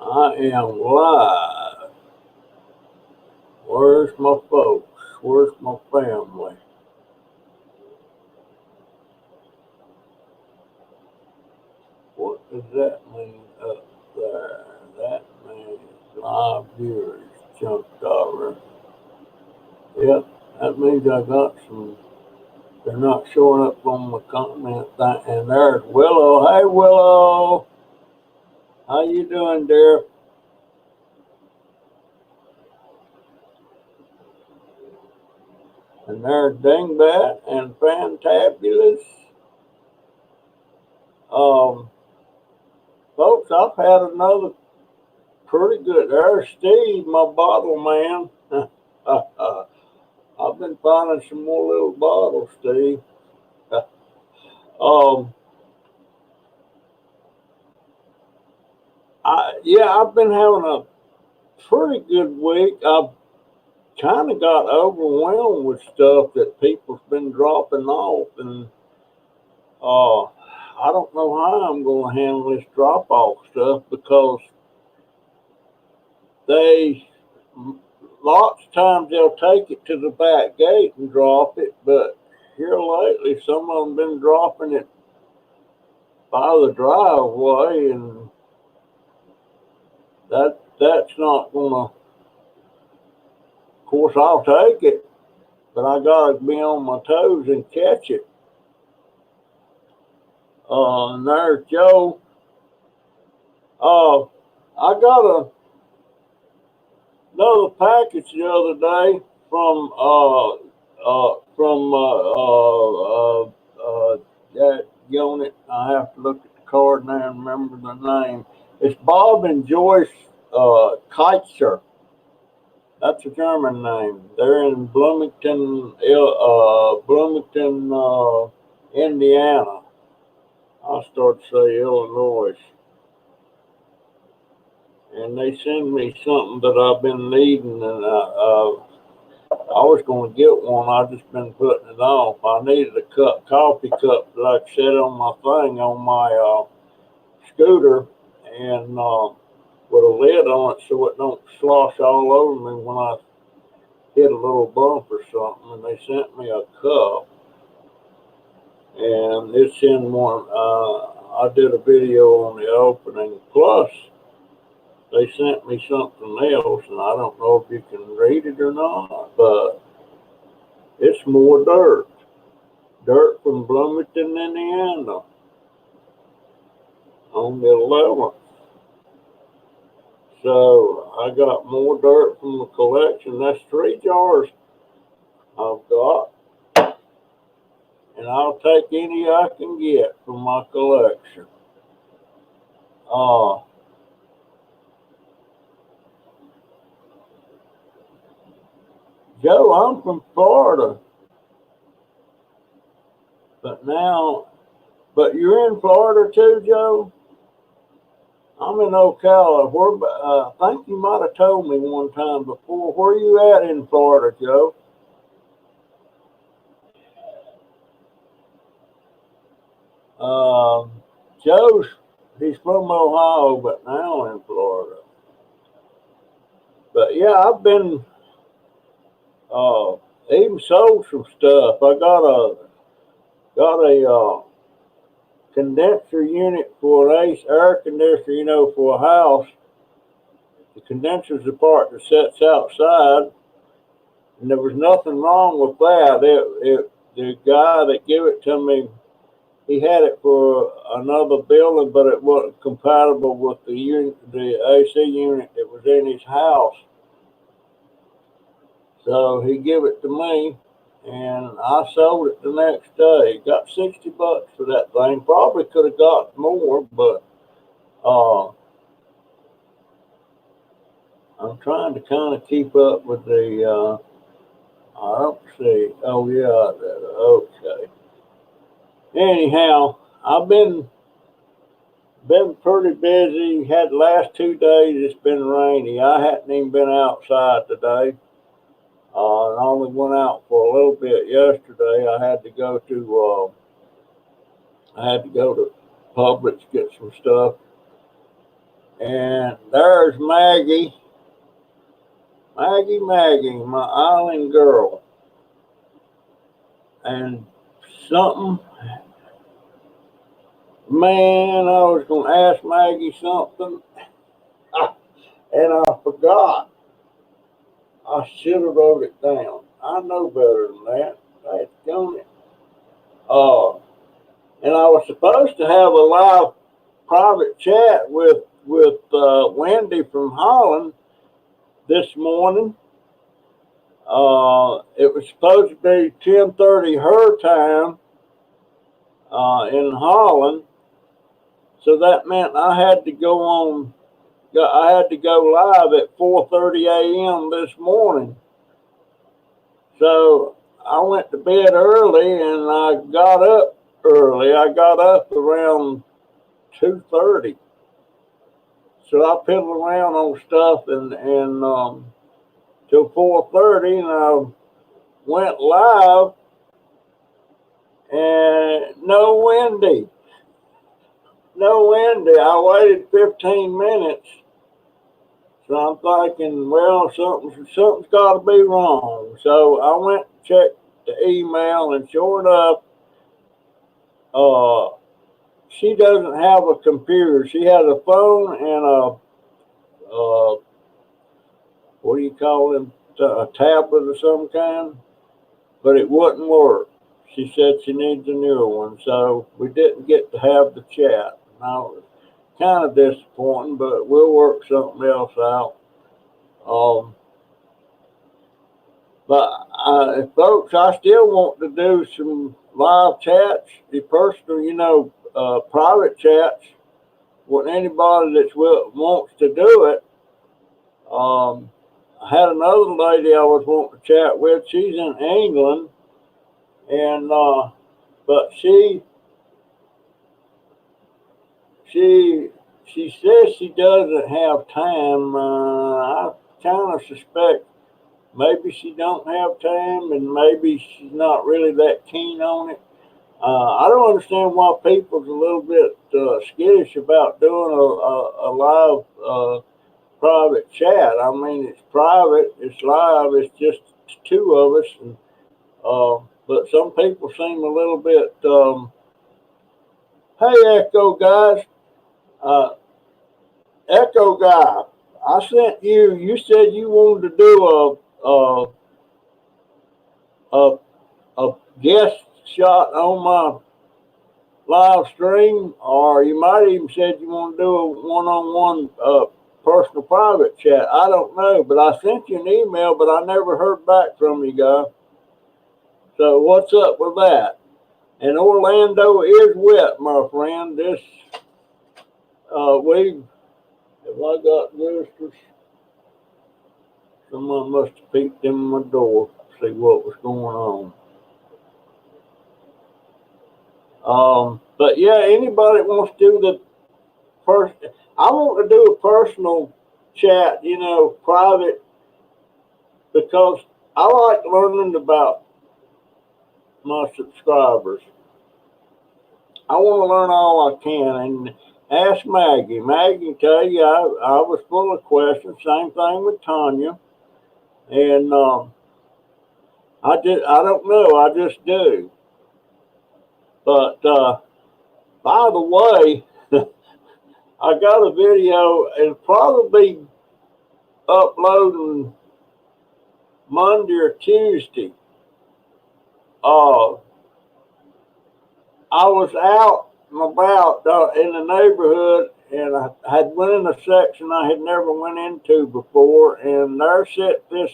I am live. Where's my folks? Where's my family? What does that mean up there? That means live viewers jumped over. Yep, that means I got some. They're not showing up on my comment thing. And there's Willow. Hey, Willow. How you doing, dear? And there's Dingbat and Fantabulous. Um, Folks, I've had another pretty good. There's Steve, my bottle man. I've been finding some more little bottles, Steve. um, I've been having a pretty good week. I've kind of got overwhelmed with stuff that people's been dropping off, and uh, I don't know how I'm going to handle this drop off stuff because they lots of times they'll take it to the back gate and drop it, but here lately some of them been dropping it by the driveway, and that's not gonna. Of course, I'll take it, but I gotta be on my toes and catch it. And there's Joe. Uh, I got another package the other day from that unit. I have to look at the card now and remember the name. It's Bob and Joyce Keitzer. That's a German name. They're in Bloomington, Indiana. I start to say Illinois, and they send me something that I've been needing, and I was going to get one. I just been putting it off. I needed a coffee cup that I could set on my thing on my scooter, and with a lid on it so it don't slosh all over me when I hit a little bump or something. And they sent me a cup, and it's in one. I did a video on the opening. Plus, they sent me something else, and I don't know if you can read it or not, but it's more dirt. Dirt from Bloomington, Indiana, on the 11th. So I got more dirt from the collection. That's 3 jars I've got, and I'll take any I can get from my collection. Uh, Joe, I'm from Florida, but now, but you're in Florida too, Joe? I'm in Ocala. I think you might have told me one time before. Where you at in Florida, Joe? Um, Joe's he's from Ohio, but now in Florida. But yeah, I've been uh, even sold some stuff. I got a condenser unit for an air conditioner, for a house. The condenser's the part that sits outside, and there was nothing wrong with that. The guy that gave it to me, he had it for another building, but it wasn't compatible with the AC unit that was in his house. So he gave it to me, and I sold it the next day. Got $60 for that thing. Probably could have got more, but uh, I'm trying to kind of keep up with the. I don't see. Oh yeah, okay. Anyhow, I've been pretty busy. Had the last 2 days. It's been rainy. I hadn't even been outside today. I only went out for a little bit yesterday. I had to go to Publix get some stuff, And there's Maggie, my island girl. And something, man, I was going to ask Maggie something, and I forgot. I should have wrote it down. I know better than that. That's done it. And I was supposed to have a live private chat with Wendy from Holland this morning. It was supposed to be 10:30 her time in Holland, so that meant I had to go on. I had to go live at 4:30 a.m. this morning. So I went to bed early and I got up early. I got up around 2:30. So I piddled around on stuff and till 4:30, and I went live, and no Wendy. No Wendy. I waited 15 minutes. So I'm thinking, well, something's got to be wrong. So I went and checked the email, and sure enough, she doesn't have a computer. She has a phone and what do you call them? A tablet of some kind, but it wouldn't work. She said she needs a newer one, so we didn't get to have the chat. Now, it was kind of disappointing, but we'll work something else out. Um, but folks, I still want to do some live chats, the personal, private chats with anybody that wants to do it. I had another lady I was wanting to chat with. She's in England, and but she says she doesn't have time. I kind of suspect maybe she don't have time, and maybe she's not really that keen on it. I don't understand why people's a little bit skittish about doing a live private chat. I mean, it's private, it's live, it's just two of us, and but some people seem a little bit. Hey, Echo guys, uh, Echo guy, I sent you. You said you wanted to do a a guest shot on my live stream, or you might even said you want to do a one-on-one personal private chat. I don't know, but I sent you an email, but I never heard back from you guys. So what's up with that? And Orlando is wet, my friend. This we have I got visitors? Someone must have peeked in my door to see what was going on. But yeah, anybody that wants to do the first, I want to do a personal chat, private, because I like learning about my subscribers. I want to learn all I can, and ask Maggie. Maggie can tell you I was full of questions. Same thing with Tanya, and I don't know. I just do. But by the way, I got a video. It'll probably be uploading Monday or Tuesday. Uh, I was out and about in the neighborhood, and I had went in a section I had never went into before, and there sat this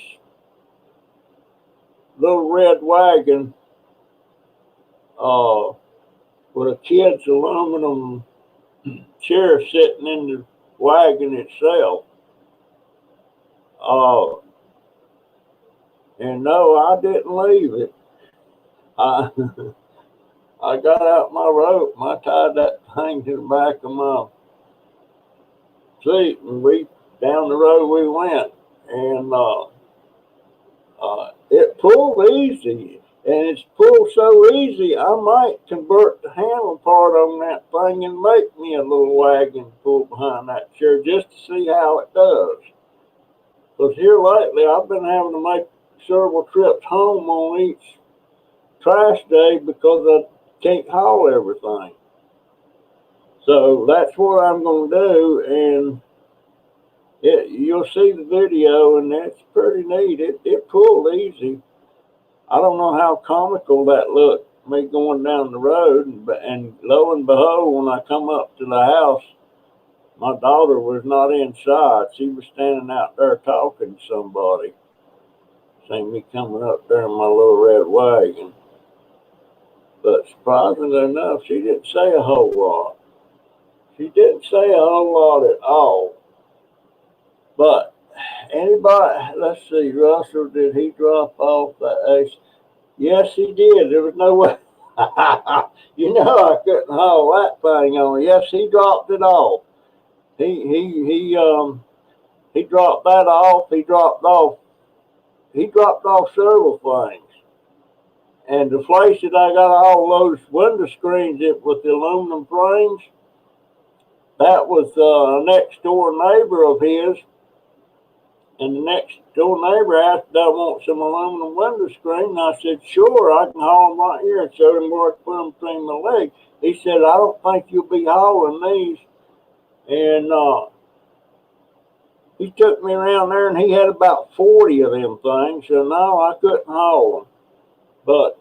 little red wagon uh, with a kid's aluminum chair sitting in the wagon itself. Uh, and no, I didn't leave it. I I got out my rope and I tied that thing to the back of my seat, and we down the road we went, and it pulled easy. And it's pulled so easy, I might convert the handle part on that thing and make me a little wagon to pull behind that chair just to see how it does. Because here lately, I've been having to make several trips home on each trash day because I can't haul everything. So that's what I'm going to do, and you'll see the video, and it's pretty neat. It pulled easy. I don't know how comical that looked, me going down the road, and lo and behold, when I come up to the house, my daughter was not inside. She was standing out there talking to somebody. Seen me coming up there in my little red wagon. But surprisingly enough, she didn't say a whole lot. She didn't say a whole lot at all. But anybody, let's see, Russell, did he drop off that ace? Yes, he did. There was no way. You know I couldn't haul that thing on. Yes, he dropped it off. He dropped that off. He dropped off several things. And the place that I got all those window screens with the aluminum frames, that was a next door neighbor of his. And the next door neighbor asked, "Do I want some aluminum window screen?" And I said, "Sure, I can haul them right here," and showed him where I put them between my legs. He said, "I don't think you'll be hauling these." And he took me around there, and he had about 40 of them things. So no, I couldn't haul them. But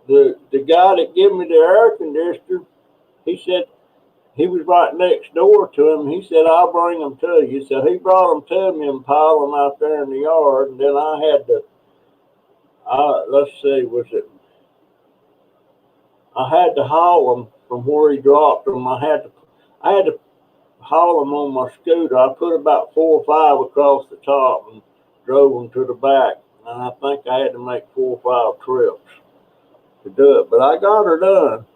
the guy that gave me the air conditioner, he said, he was right next door to him. He said, "I'll bring them to you." So he brought them to me and piled them out there in the yard. And then I had to, let's see, I had to haul them from where he dropped them. I had to haul them on my scooter. I put about 4 or 5 across the top and drove them to the back. And I think I had to make 4 or 5 trips to do it. But I got her done.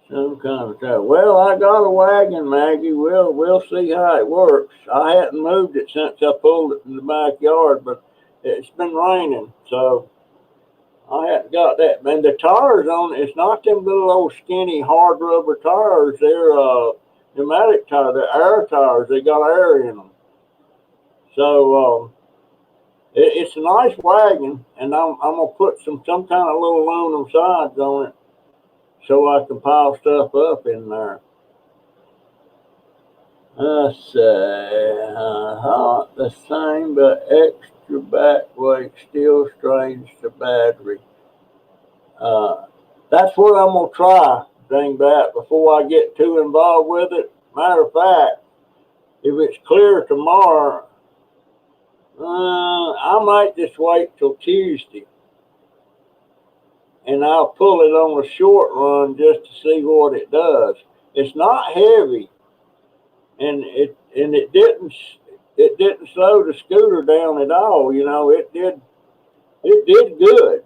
Some kind of trouble. Well, I got a wagon, Maggie. We'll see how it works. I hadn't moved it since I pulled it in the backyard, but it's been raining, so I hadn't got that. And the tires on it, it's not them little old skinny hard rubber tires. They're pneumatic tires. They're air tires. They got air in them. So it's a nice wagon, and I'm gonna put some kind of little aluminum sides on it so I can pile stuff up in there. Let's say, hot the same, but extra back weight still strains the battery. That's what I'm gonna try, Dingbat, before I get too involved with it. Matter of fact, if it's clear tomorrow, I might just wait till Tuesday, and I'll pull it on a short run just to see what it does. It's not heavy, and it didn't slow the scooter down at all. You know, it did good.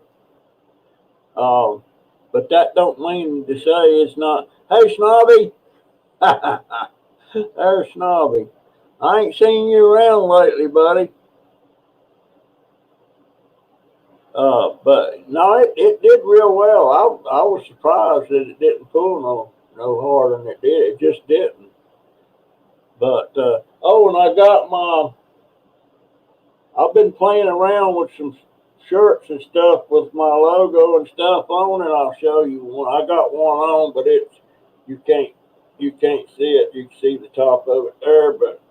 But that don't mean to say it's not. Hey, Snobby, there's Snobby. I ain't seen you around lately, buddy. But no, it did real well. I was surprised that it didn't pull no harder than it did. It just didn't. But oh, and I got I've been playing around with some shirts and stuff with my logo and stuff on it. I'll show you one. I got one on, but you can't see it. You can see the top of it there, but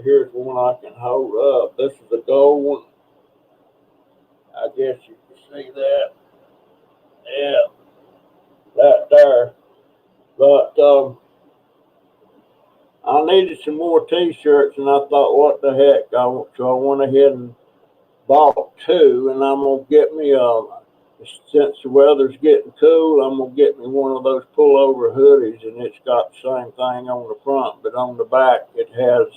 here's one I can hold up. This is a gold one. I guess you can see that. Yeah, that there. But I needed some more T-shirts, and I thought, what the heck? So I went ahead and bought 2, and I'm gonna get me since the weather's getting cool, I'm gonna get me one of those pullover hoodies, and it's got the same thing on the front, but on the back it has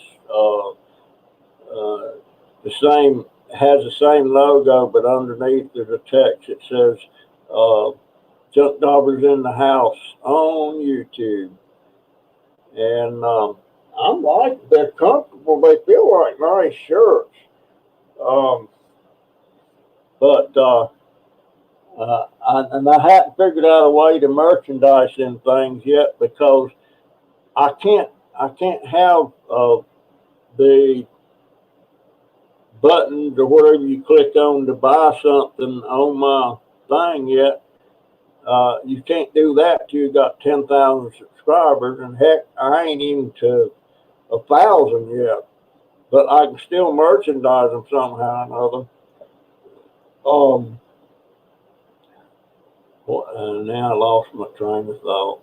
the same logo, but underneath there's a text that says Junk Daubers in the House on YouTube. And I'm like, they're comfortable. They feel like nice shirts. Um, but I hadn't figured out a way to merchandise them things yet because I can't I can't have the buttons or whatever you click on to buy something on my thing yet. You can't do that till you got 10,000 subscribers, and heck, I ain't even to 1,000 yet. But I can still merchandise them somehow or another. Now I lost my train of thought.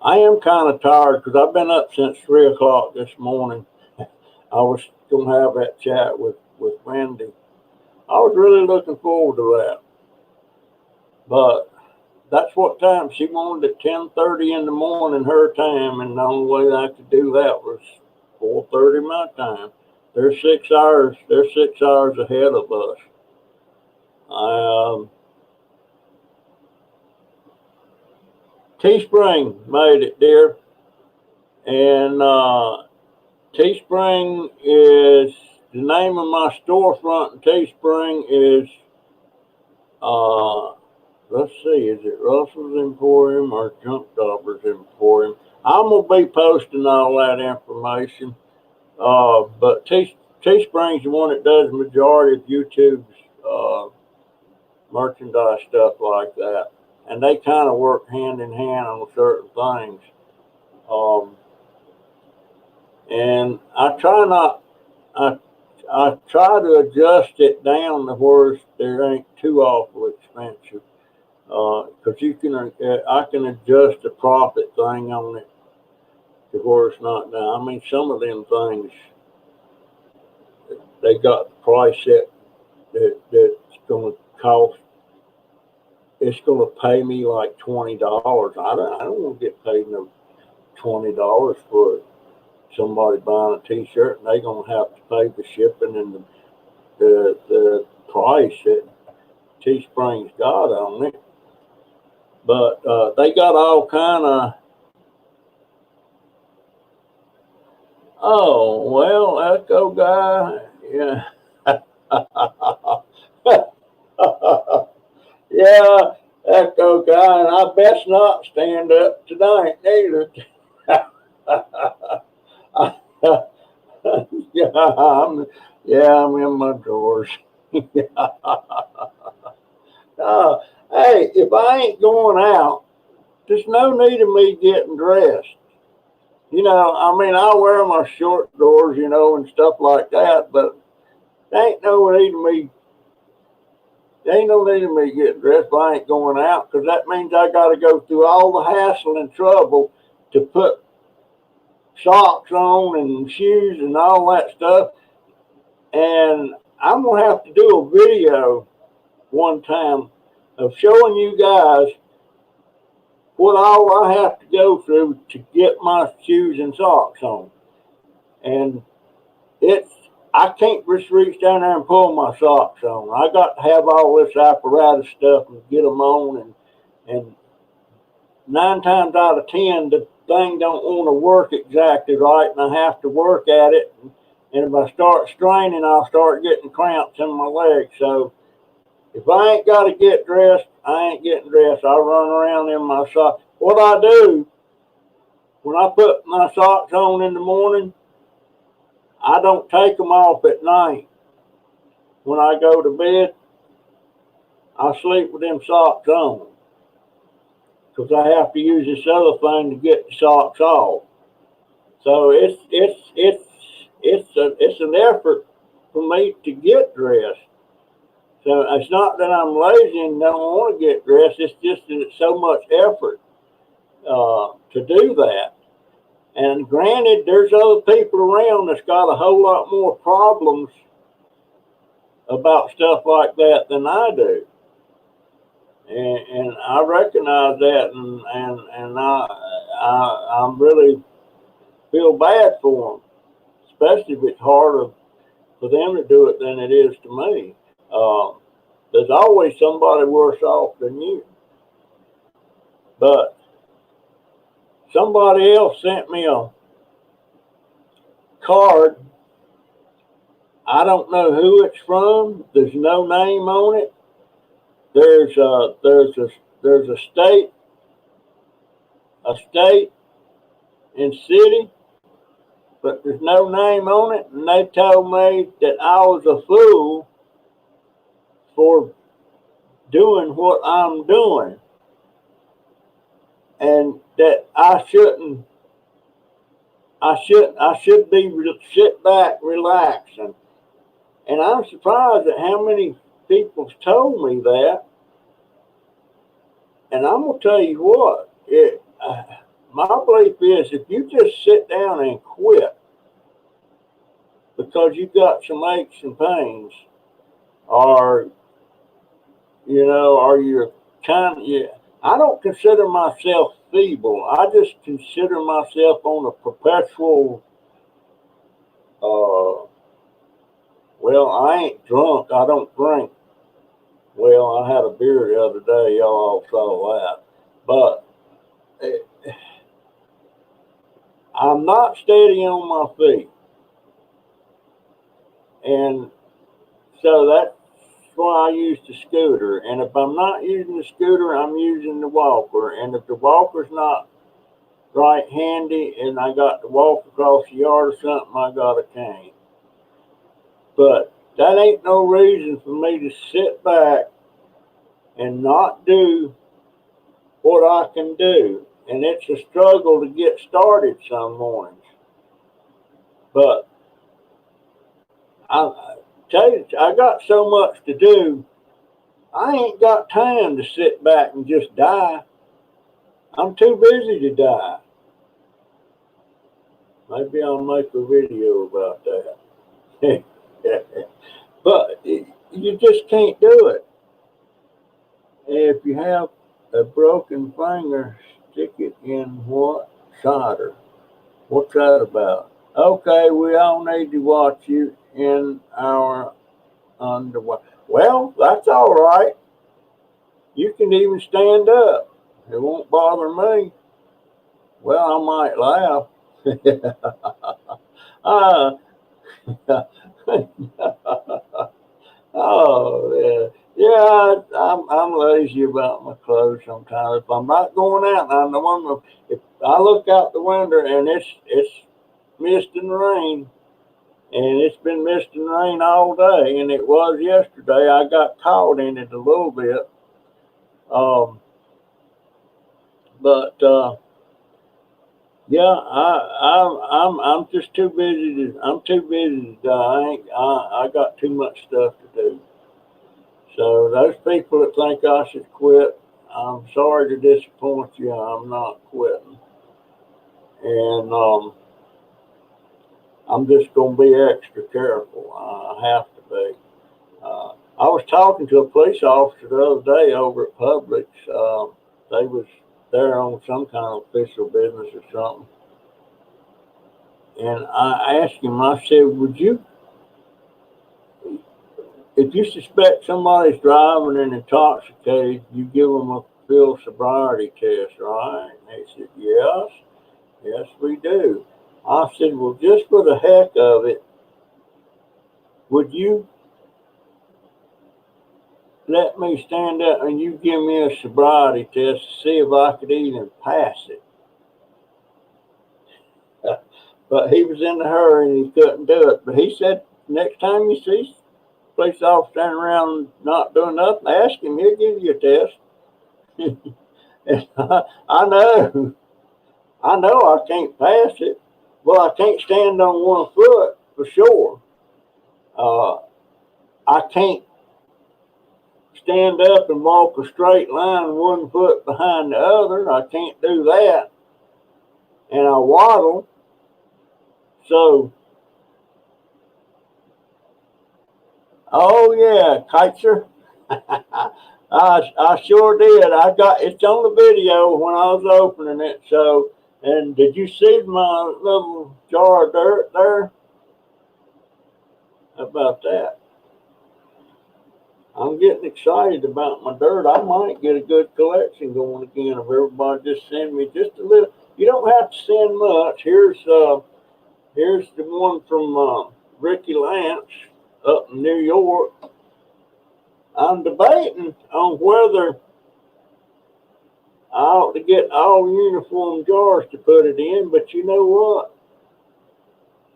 I am kind of tired because I've been up since 3 o'clock this morning. I was gonna have that chat with Wendy. I was really looking forward to that, but that's what time she wanted at 10:30 in the morning her time, and the only way I could do that was 4:30 my time. They're 6 hours. They're 6 hours ahead of us. Um, Teespring made it, dear, and Teespring is the name of my storefront. In Teespring is uh, let's see, is it Russell's Emporium or Junk Jobbers Emporium? I'm gonna be posting all that information. But Teespring's the one that does the majority of YouTube's merchandise stuff like that, and they kind of work hand in hand on certain things. Um, and I try not, I I try to adjust it down to where it ain't too awful expensive. Because you can, I can adjust the profit thing on it to where it's not down. I mean, some of them things they got the price set that's going to cost. It's going to pay me like $20. I don't want to get paid no $20 for somebody buying a T-shirt, and they're going to have to pay the shipping and the price that Teespring's got on it. But they got all kind of. Oh well, Echo guy, yeah. Yeah, Echo guy, and I best not stand up tonight neither. yeah, I'm in my drawers. uh, hey, if I ain't going out, there's no need of me getting dressed. I mean, I wear my short drawers, and stuff like that, but there ain't no need of me. There ain't no need of me getting dressed if I ain't going out, because that means I got to go through all the hassle and trouble to put socks on and shoes and all that stuff. And I'm gonna have to do a video one time of showing you guys what all I have to go through to get my shoes and socks on. And it's I can't just reach down there and pull my socks on. I got to have all this apparatus stuff and get them on, and 9 times out of 10 the thing don't want to work exactly right, and I have to work at it. And if I start straining, I'll start getting cramps in my legs. So if I ain't got to get dressed, I ain't getting dressed. I run around in my socks. What I do when I put my socks on in the morning, I don't take them off at night. When I go to bed, I sleep with them socks on because I have to use this other thing to get the socks off. So it's an effort for me to get dressed. So it's not that I'm lazy and don't want to get dressed. It's just that it's so much effort to do that. And granted, there's other people around that's got a whole lot more problems about stuff like that than I do. And I recognize that, and I'm really feel bad for them, especially if it's harder for them to do it than it is to me. Uh, there's always somebody worse off than you. But somebody else sent me a card. I don't know who it's from. There's no name on it. There's a state and city, but there's no name on it. And they told me that I was a fool for doing what I'm doing, and that I should be sit back, relaxing. And I'm surprised at how many people's told me that. And I'm gonna tell you what, my belief is if you just sit down and quit because you got some aches and pains, or or you're yeah, I don't consider myself feeble. I just consider myself on a perpetual. Well, I ain't drunk. I don't drink. Well, I had a beer the other day. Y'all all saw that, but I'm not steady on my feet, and so that's why I use the scooter. And if I'm not using the scooter, I'm using the walker. And if the walker's not right handy and I got to walk across the yard or something, I got a cane. But that ain't no reason for me to sit back and not do what I can do. And it's a struggle to get started some mornings. But I tell you, I got so much to do, I ain't got time to sit back and just die. I'm too busy to die. Maybe I'll make a video about that. But you just can't do it. If you have a broken finger, stick it in what? Solder. What's that about? Okay, we all need to watch you in our underwear. Well, that's all right. You can even stand up. It won't bother me. Well, I might laugh. uh, oh, yeah. I'm lazy about my clothes sometimes. If I'm not going out, I'm the one. If I look out the window and it's mist and rain, and it's been mist and rain all day, and it was yesterday. I got caught in it a little bit, um, but yeah, I'm just too busy to. I'm too busy to die. I got too much stuff to do. So those people that think I should quit, I'm sorry to disappoint you. I'm not quitting, and I'm just going to be extra careful. I have to be. I was talking to a police officer the other day over at Publix. They was there on some kind of official business or something, and I asked him. I said, "Would you, if you suspect somebody's driving and intoxicated, you give them a field sobriety test, right?" And they said, "Yes, yes, we do." I said, "Well, just for the heck of it, would you let me stand up and you give me a sobriety test to see if I could even pass it?" But he was in a hurry and he couldn't do it. But he said, next time you see a police officer standing around not doing nothing, ask him, he'll give you a test. And I know, I know I can't pass it. Well, I can't stand on one foot for sure. Uh, I can't stand up and walk a straight line 1 foot behind the other. I can't do that. And I waddle. So, oh yeah, Kaiser. I sure did. I got it's on the video when I was opening it. So, and did you see my little jar of dirt there? How about that? I'm getting excited about my dirt. I might get a good collection going again if everybody just send me just a little. You don't have to send much. Here's the one from Ricky Lance. up in New York. I'm debating on whether I ought to get all uniform jars to put it in, but you know what?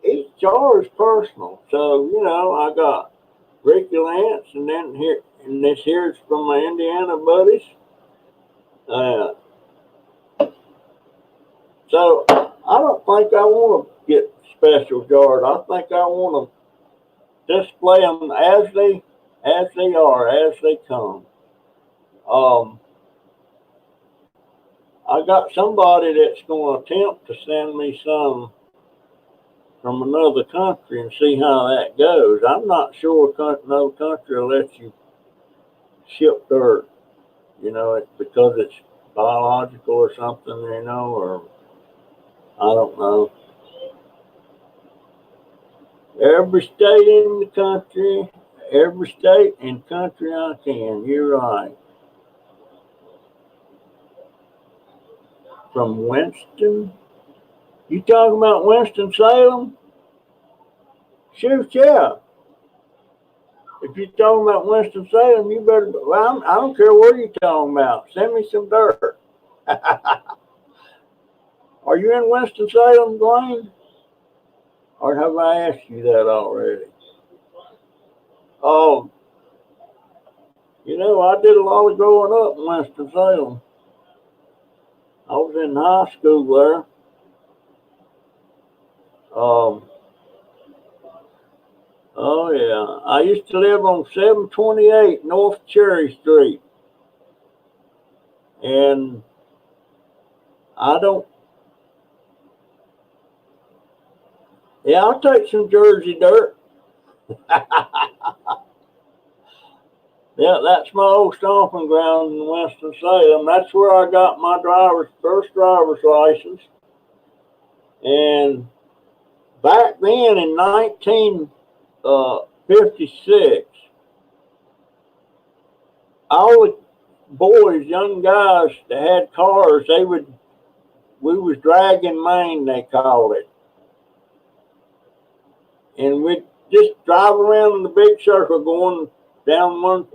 Each jar is personal. So, I got Ricky Lance, and then here, and this here's from my Indiana buddies. Uh, so I don't think I want to get special jars. I think I want to display them as they are, as they come. Um, I got somebody that's going to attempt to send me some from another country and see how that goes. I'm not sure another country will let you ship dirt, it's because it's biological or something, or I don't know. Every state in the country, every state and country I can, you're right. From Winston? You talking about Winston-Salem? Shoot, yeah. If you're talking about Winston-Salem, you better, well, I don't care what you're talking about. Send me some dirt. Are you in Winston-Salem, Dwayne? Or have I asked you that already? Oh, I did a lot of growing up in Winston-Salem. I was in high school there. Oh yeah, I used to live on 728 North Cherry Street, and I don't. Yeah, I'll take some Jersey dirt. Yeah, that's my old stomping ground in Winston-Salem. That's where I got my first driver's license. And back then in 1956, all the boys, young guys that had cars, we was dragging Main, they called it. And we'd just drive around in the big circle going down one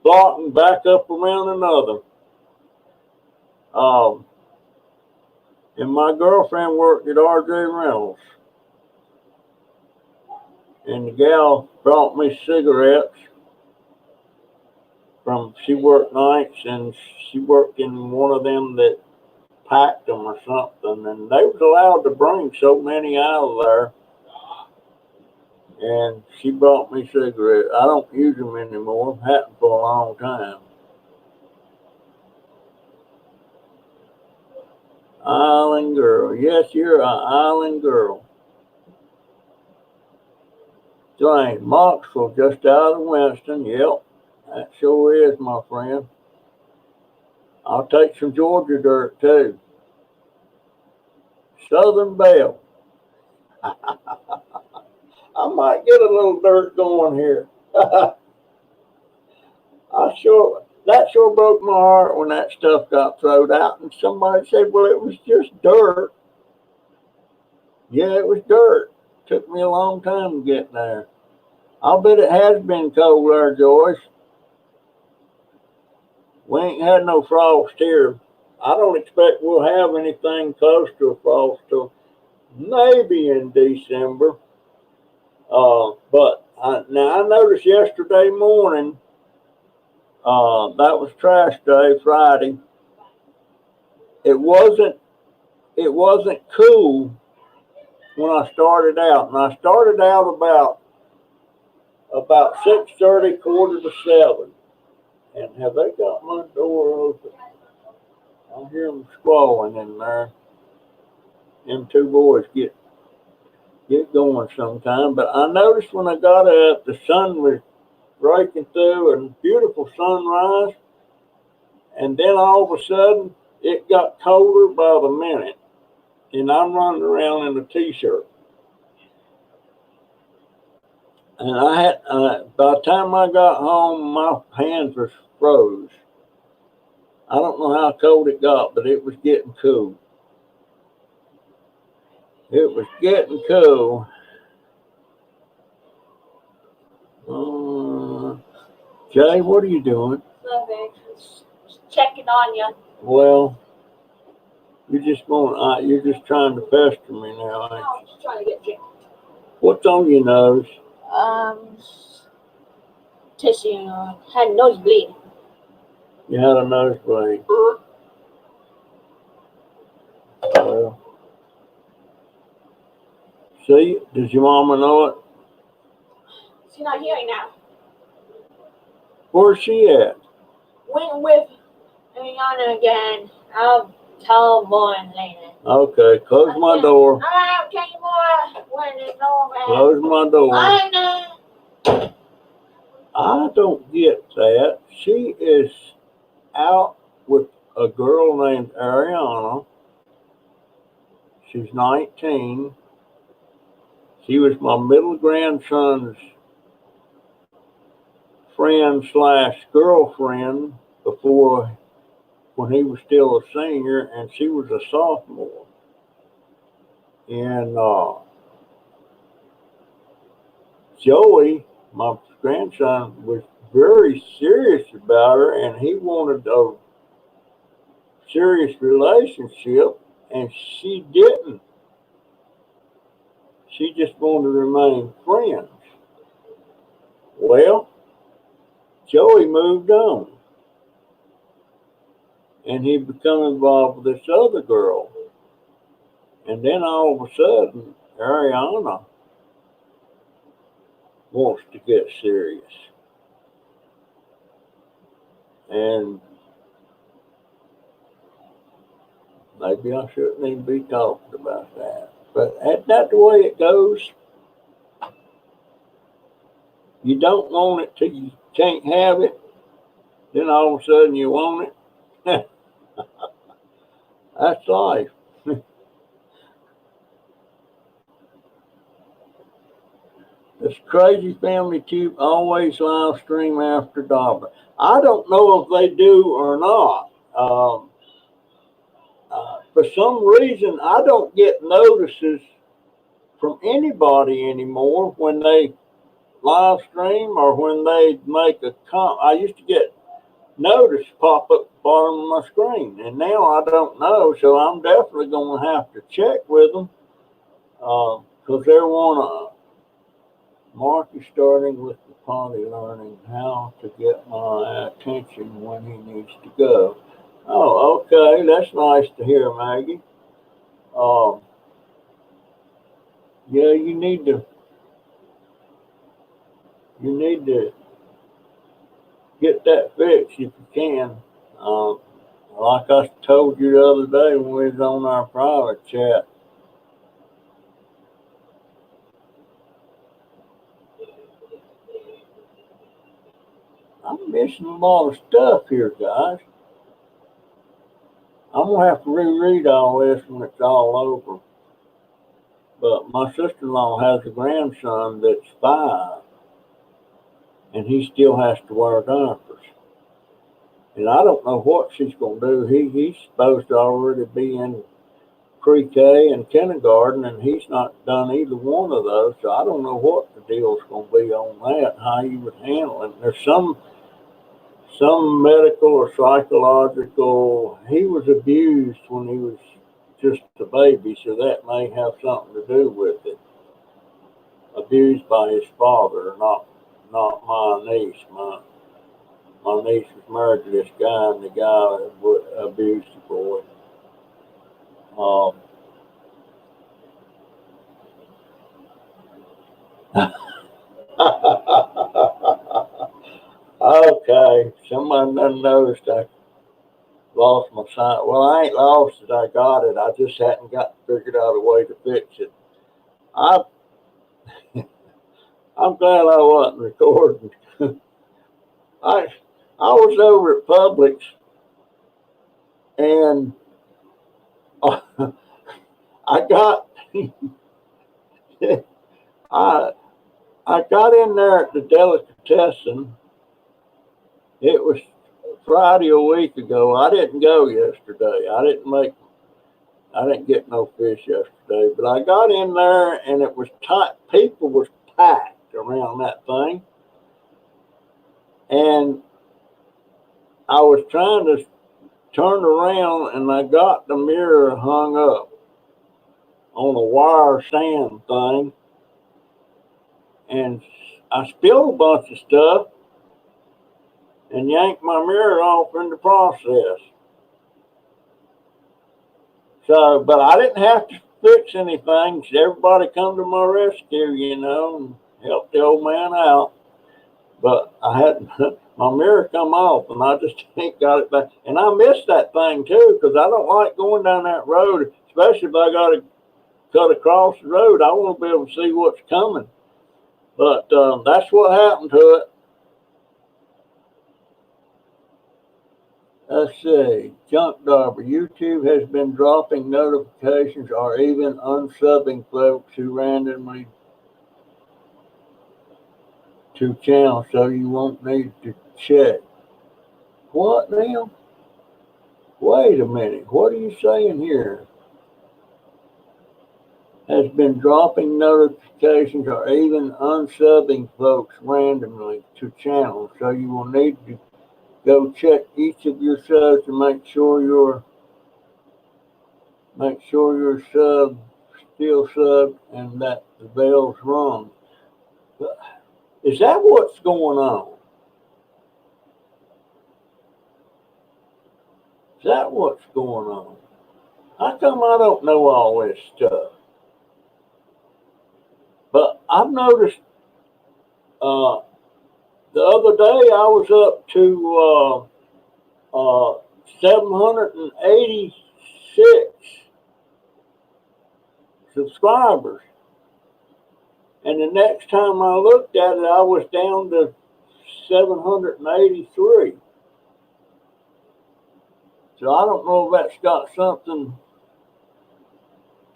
block and back up around another. And my girlfriend worked at RJ Reynolds. And the gal brought me cigarettes she worked nights, and she worked in one of them that packed them or something. And they was allowed to bring so many out of there. And she brought me cigarettes. I don't use them anymore. Hadn't for a long time. Island girl. Yes, you're an island girl. Dwayne, Moxville, just out of Winston. Yep, that sure is, my friend. I'll take some Georgia dirt, too. Southern Belle. I might get a little dirt going here. That sure broke my heart when that stuff got thrown out, and somebody said, well, it was just dirt. Yeah, it was dirt. Took me a long time to get there. I'll bet it has been cold there, Joyce. We ain't had no frost here. I don't expect we'll have anything close to a frost till maybe in December. But now I noticed yesterday morning, that was trash day, Friday. It wasn't cool when I started out, and I started out about 6:30, 6:45. And have they got my door open? I hear them squalling in there. Them two boys get going sometime. But I noticed when I got up, the sun was breaking through, and beautiful sunrise. And then all of a sudden, it got colder by the minute, and I'm running around in a t-shirt. And I had, by the time I got home, my hands were froze. I don't know how cold it got, but it was getting cool. It was getting cool. Jay, what are you doing? Nothing. Just checking on you. Well, you're just trying to pester me now, ain't you? I'm just trying to get you. What's on your nose? Tissue. Had nosebleed. You had a nosebleed. Well, see, does your mama know it? She's not here right now. Where's she at? Went with Ariana again. I'll tell more later. Okay, close my door. I'll tell you more when it's over. Close my door. I know. I don't get that. She is out with a girl named Ariana. She's 19. She was my middle grandson's friend / girlfriend before, when he was still a senior, and she was a sophomore. And Joey, my grandson, was very serious about her, and he wanted a serious relationship, and she didn't. She just wanted to remain friends. Well, Joey moved on, and he became involved with this other girl. And then all of a sudden, Ariana wants to get serious. And maybe I shouldn't even be talking about that. But that's not the way it goes. You don't want it till you can't have it. Then all of a sudden you want it. That's life. This Crazy Family Tube always live stream after dark. I don't know if they do or not. For some reason, I don't get notices from anybody anymore when they live stream or when they make a comment. I used to get notice pop up the bottom of my screen, and now I don't know, so I'm definitely going to have to check with them because they're one. Mark is starting with the potty learning how to get my attention when he needs to go. Oh, okay, that's nice to hear, Maggie. Yeah, you need to get that fixed if you can. Like I told you the other day when we was on our private chat, I'm missing a lot of stuff here, guys. I'm gonna have to reread all this when it's all over. But my sister-in-law has a grandson that's 5, and he still has to wear diapers. And I don't know what she's gonna do. He's supposed to already be in pre-K and kindergarten, and he's not done either one of those. So I don't know what the deal's gonna be on that. How you would handle it. There's some medical or psychological. He was abused when he was just a baby, so that may have something to do with it. Abused by his father, not my niece. My niece was married to this guy, and the guy abused the boy. Okay, somebody done noticed I lost my sign. Well, I ain't lost it. I got it. I just hadn't figured out a way to fix it. I I'm glad I wasn't recording. I I was over at Publix, and I got I I got in there at the delicatessen. It was Friday a week ago. I didn't go yesterday. I didn't get no fish yesterday, but I got in there and it was tight. People was packed around that thing. And I was trying to turn around, and I got the mirror hung up on a wire stand thing, and I spilled a bunch of stuff and yanked my mirror off in the process. So, but I didn't have to fix anything. Everybody come to my rescue, you know, and help the old man out. But I had my mirror come off, and I just ain't got it back. And I missed that thing too, because I don't like going down that road, especially if I got to cut across the road. I want to be able to see what's coming. But that's what happened to it. Let's see. Junk Darby. YouTube has been dropping notifications or even unsubbing folks who randomly to channels, so you won't need to check. What now? Wait a minute. What are you saying here? Has been dropping notifications or even unsubbing folks randomly to channels, so you will need to go check each of your subs to make sure your sub still sub and that the bell's rung. Is that what's going on? Is that what's going on? How come I don't know all this stuff? But I've noticed the other day I was up to 786 subscribers. And the next time I looked at it, I was down to 783. So I don't know if that's got something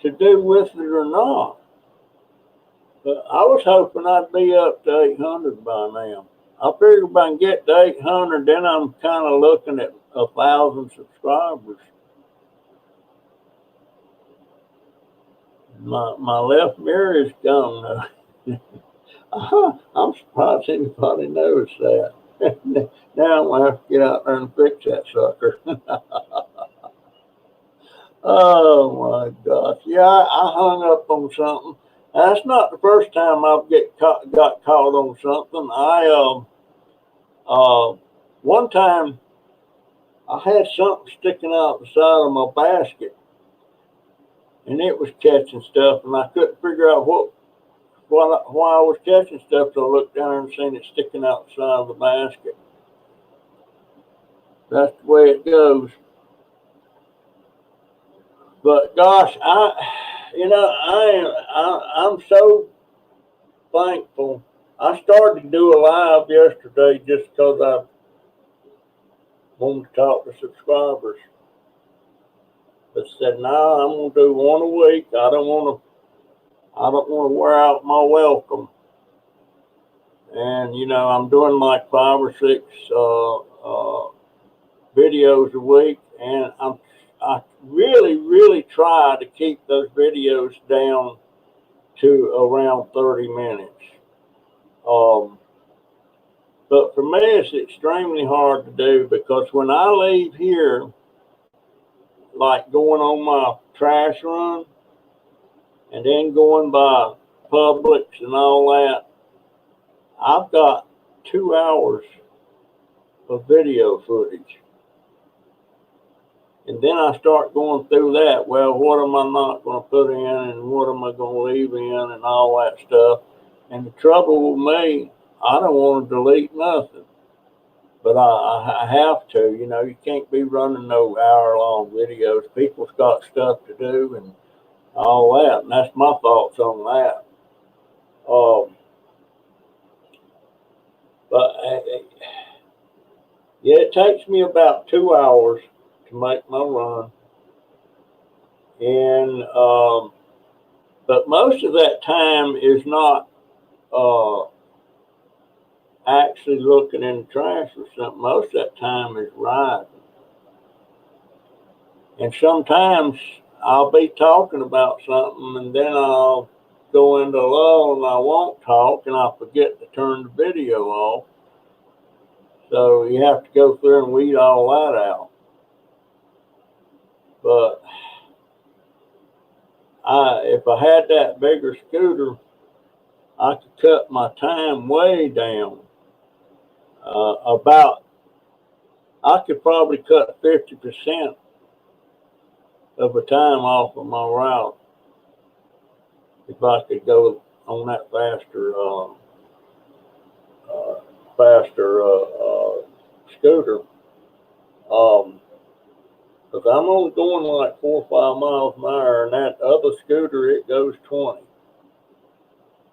to do with it or not. But I was hoping I'd be up to 800 by now. I figured if I can get to 800, then I'm kind of looking at 1,000 subscribers. My left mirror is gone. I'm surprised anybody noticed that. Now I'm gonna have to get out there and fix that sucker. Oh my gosh! Yeah, I hung up on something. That's not the first time I've got caught on something. One time I had something sticking out the side of my basket, and it was catching stuff, and I couldn't figure out why I was catching stuff. So I looked down and seen it sticking out the side of the basket. That's the way it goes. But gosh, I'm so thankful. I started to do a live yesterday just because I wanted to talk to subscribers. But said, no, I'm gonna do one a week. I don't want to wear out my welcome. And I'm doing like 5 or 6 videos a week, and I really try to keep those videos down to around 30 minutes. But for me, it's extremely hard to do because when I leave here, like going on my trash run and then going by Publix and all that, I've got 2 hours of video footage. And then I start going through that. Well, what am I not going to put in and what am I going to leave in and all that stuff. And the trouble with me, I don't want to delete nothing. But I have to. You can't be running no hour-long videos. People's got stuff to do and all that. And that's my thoughts on that. But yeah, it takes me about 2 hours to make my run. And but most of that time is not actually looking in the trash or something. Most of that time is riding. And sometimes I'll be talking about something and then I'll go into lull and I won't talk and I'll forget to turn the video off. So you have to go through and weed all that out. But if I had that bigger scooter, I could cut my time way down. I could probably cut 50% of the time off of my route if I could go on that faster scooter. Because I'm only going like 4 or 5 miles an hour, and that other scooter, it goes 20.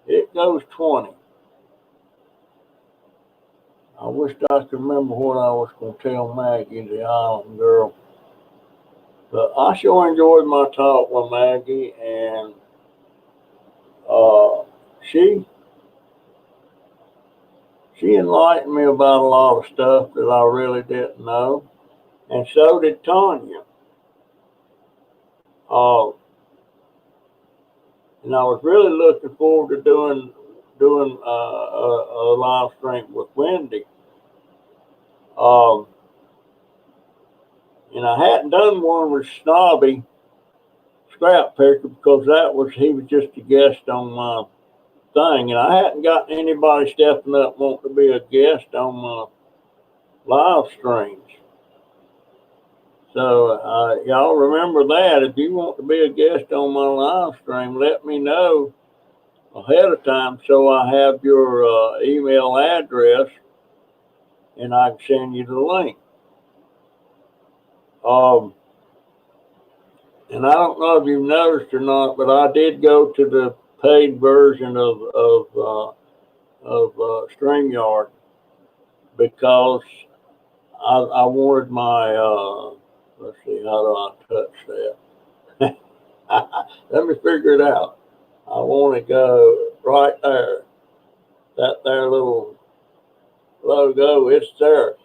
It goes 20. I wish I could remember what I was going to tell Maggie, the island girl. But I sure enjoyed my talk with Maggie, and she enlightened me about a lot of stuff that I really didn't know, and so did Tanya. And I was really looking forward to doing a live stream with Wendy. And I hadn't done one with Snobby Scrap Picker because he was just a guest on my thing, and I hadn't gotten anybody stepping up wanting to be a guest on my live streams. So y'all remember that. If you want to be a guest on my live stream, let me know ahead of time so I have your email address and I can send you the link. And I don't know if you've noticed or not, but I did go to the paid version of StreamYard because I wanted my let's see, how do I touch that? Let me figure it out. I want to go right there. That there little logo, it's there.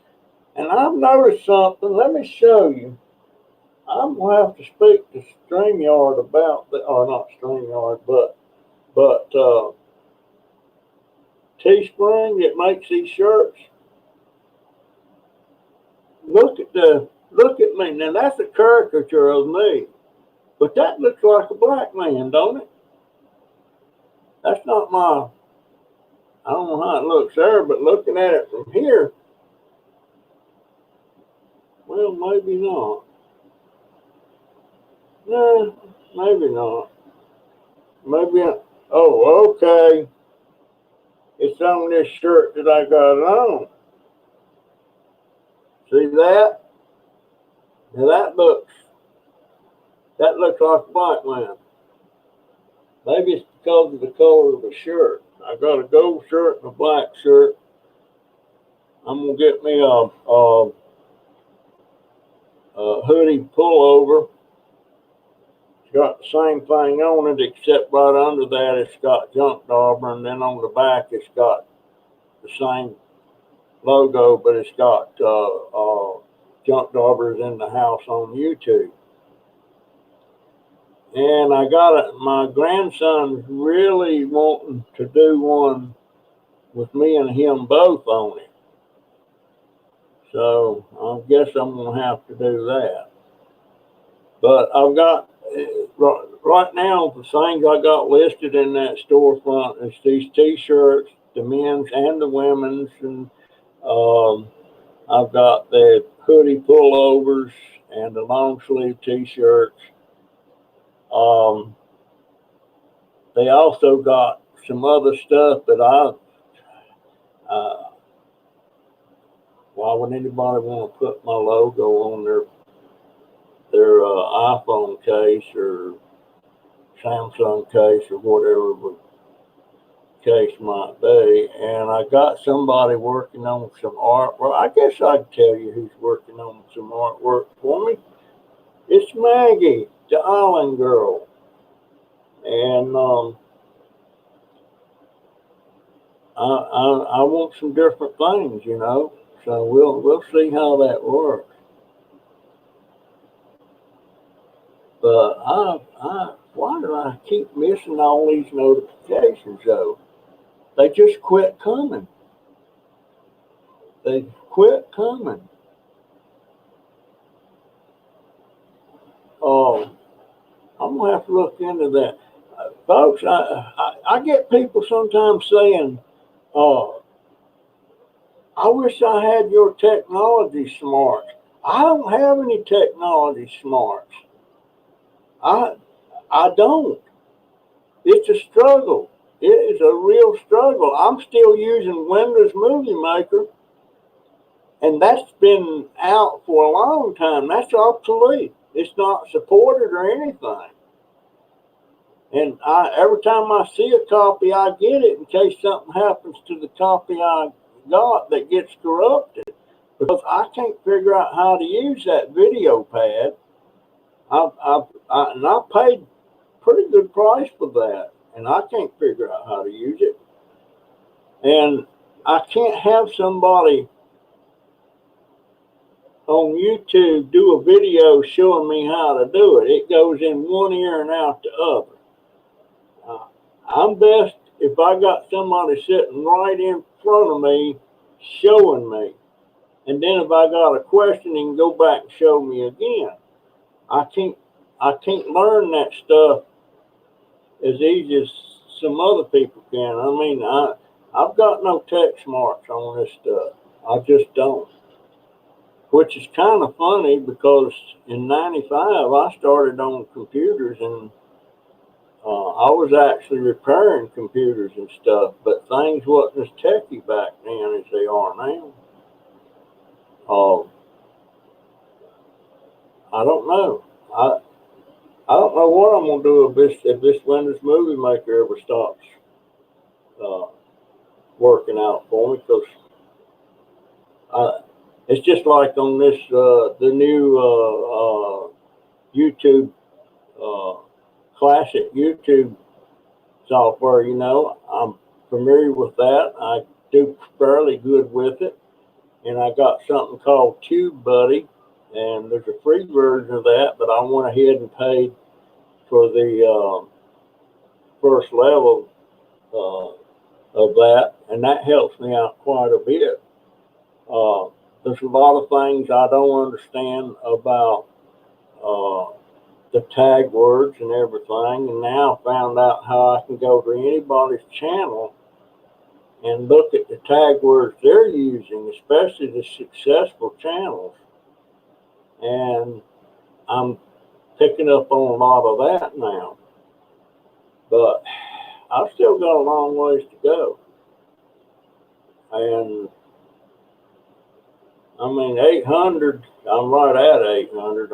And I've noticed something. Let me show you. I'm going to have to speak to StreamYard about or not StreamYard, but Teespring that makes these shirts. Look at me. Now that's a caricature of me, but that looks like a black man, don't it? That's not my. I don't know how it looks there, but looking at it from here, well, maybe not. No, maybe not. Maybe. Oh, okay. It's on this shirt that I got on. See that? Now that looks like a black man. Maybe it's because of the color of the shirt. I got a gold shirt and a black shirt. I'm gonna get me a hoodie pullover. It's got the same thing on it, except right under that it's got Junk Dauber, and then on the back it's got the same logo, but it's got Junk Dauber's in the house on YouTube. And I got it. My grandson's really wanting to do one with me and him both on it. So I guess I'm gonna have to do that. But I've got right now the things I got listed in that storefront is these T-shirts, the men's and the women's, and I've got the hoodie pullovers and the long sleeve T-shirts. They also got some other stuff that why would anybody want to put my logo on their iPhone case or Samsung case or whatever the case might be? And I got somebody working on some art. Well, I guess I can tell you who's working on some artwork for me. It's Maggie, the island girl. And I want some different things, you know. So we'll see how that works. But why do I keep missing all these notifications though? They just quit coming. quit coming. Oh, I'm gonna have to look into that. Folks, I get people sometimes saying, I wish I had your technology smarts. I don't have any technology smarts. I I don't. It's a struggle. It is a real struggle. I'm still using Windows Movie Maker, and that's been out for a long time. That's obsolete. It's not supported or anything. And every time I see a copy, I get it in case something happens to the copy I got that gets corrupted. Because I can't figure out how to use that video pad. And I paid pretty good price for that, and I can't figure out how to use it. And I can't have somebody on YouTube do a video showing me how to do it. It goes in one ear and out the other. I'm best if I got somebody sitting right in front of me showing me. And then if I got a question, he can go back and show me again. I can't learn that stuff as easy as some other people can. I mean, I've got no tech smarts on this stuff. I just don't. Which is kind of funny because in '95 I started on computers, and I was actually repairing computers and stuff, but things wasn't as techy back then as they are now. I don't know. I don't know what I'm gonna do if this Windows Movie Maker ever stops working out for me, because it's just like on this the new YouTube classic YouTube software. You know, I'm familiar with that. I do fairly good with it, and I got something called TubeBuddy, and there's a free version of that, but I went ahead and paid for the first level of that, and that helps me out quite a bit. There's a lot of things I don't understand about the tag words and everything, and now I found out how I can go to anybody's channel and look at the tag words they're using, especially the successful channels, and I'm picking up on a lot of that now. But I've still got a long ways to go. And I mean, 800, I'm right at 800.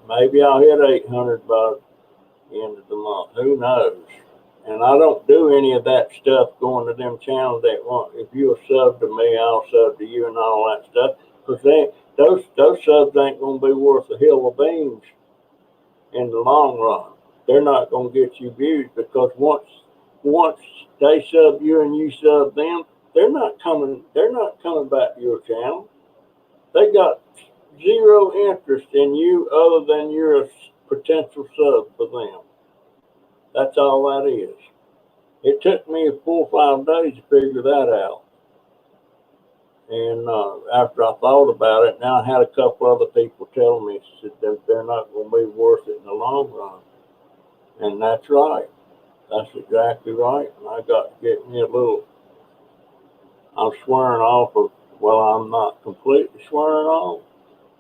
Maybe I'll hit 800 by the end of the month. Who knows? And I don't do any of that stuff going to them channels that want, if you'll sub to me, I'll sub to you and all that stuff. Because those subs ain't going to be worth a hill of beans in the long run. They're not going to get you views, because once they sub you and you sub them, they're not coming back to your channel. They got zero interest in you other than you're a potential sub for them. That's all that is. It took me 4 or 5 days to figure that out. And after I thought about it, now I had a couple other people telling me that they're not going to be worth it in the long run. And that's right. That's exactly right. And I got to get me a little, I'm swearing off of, well, I'm not completely swearing off,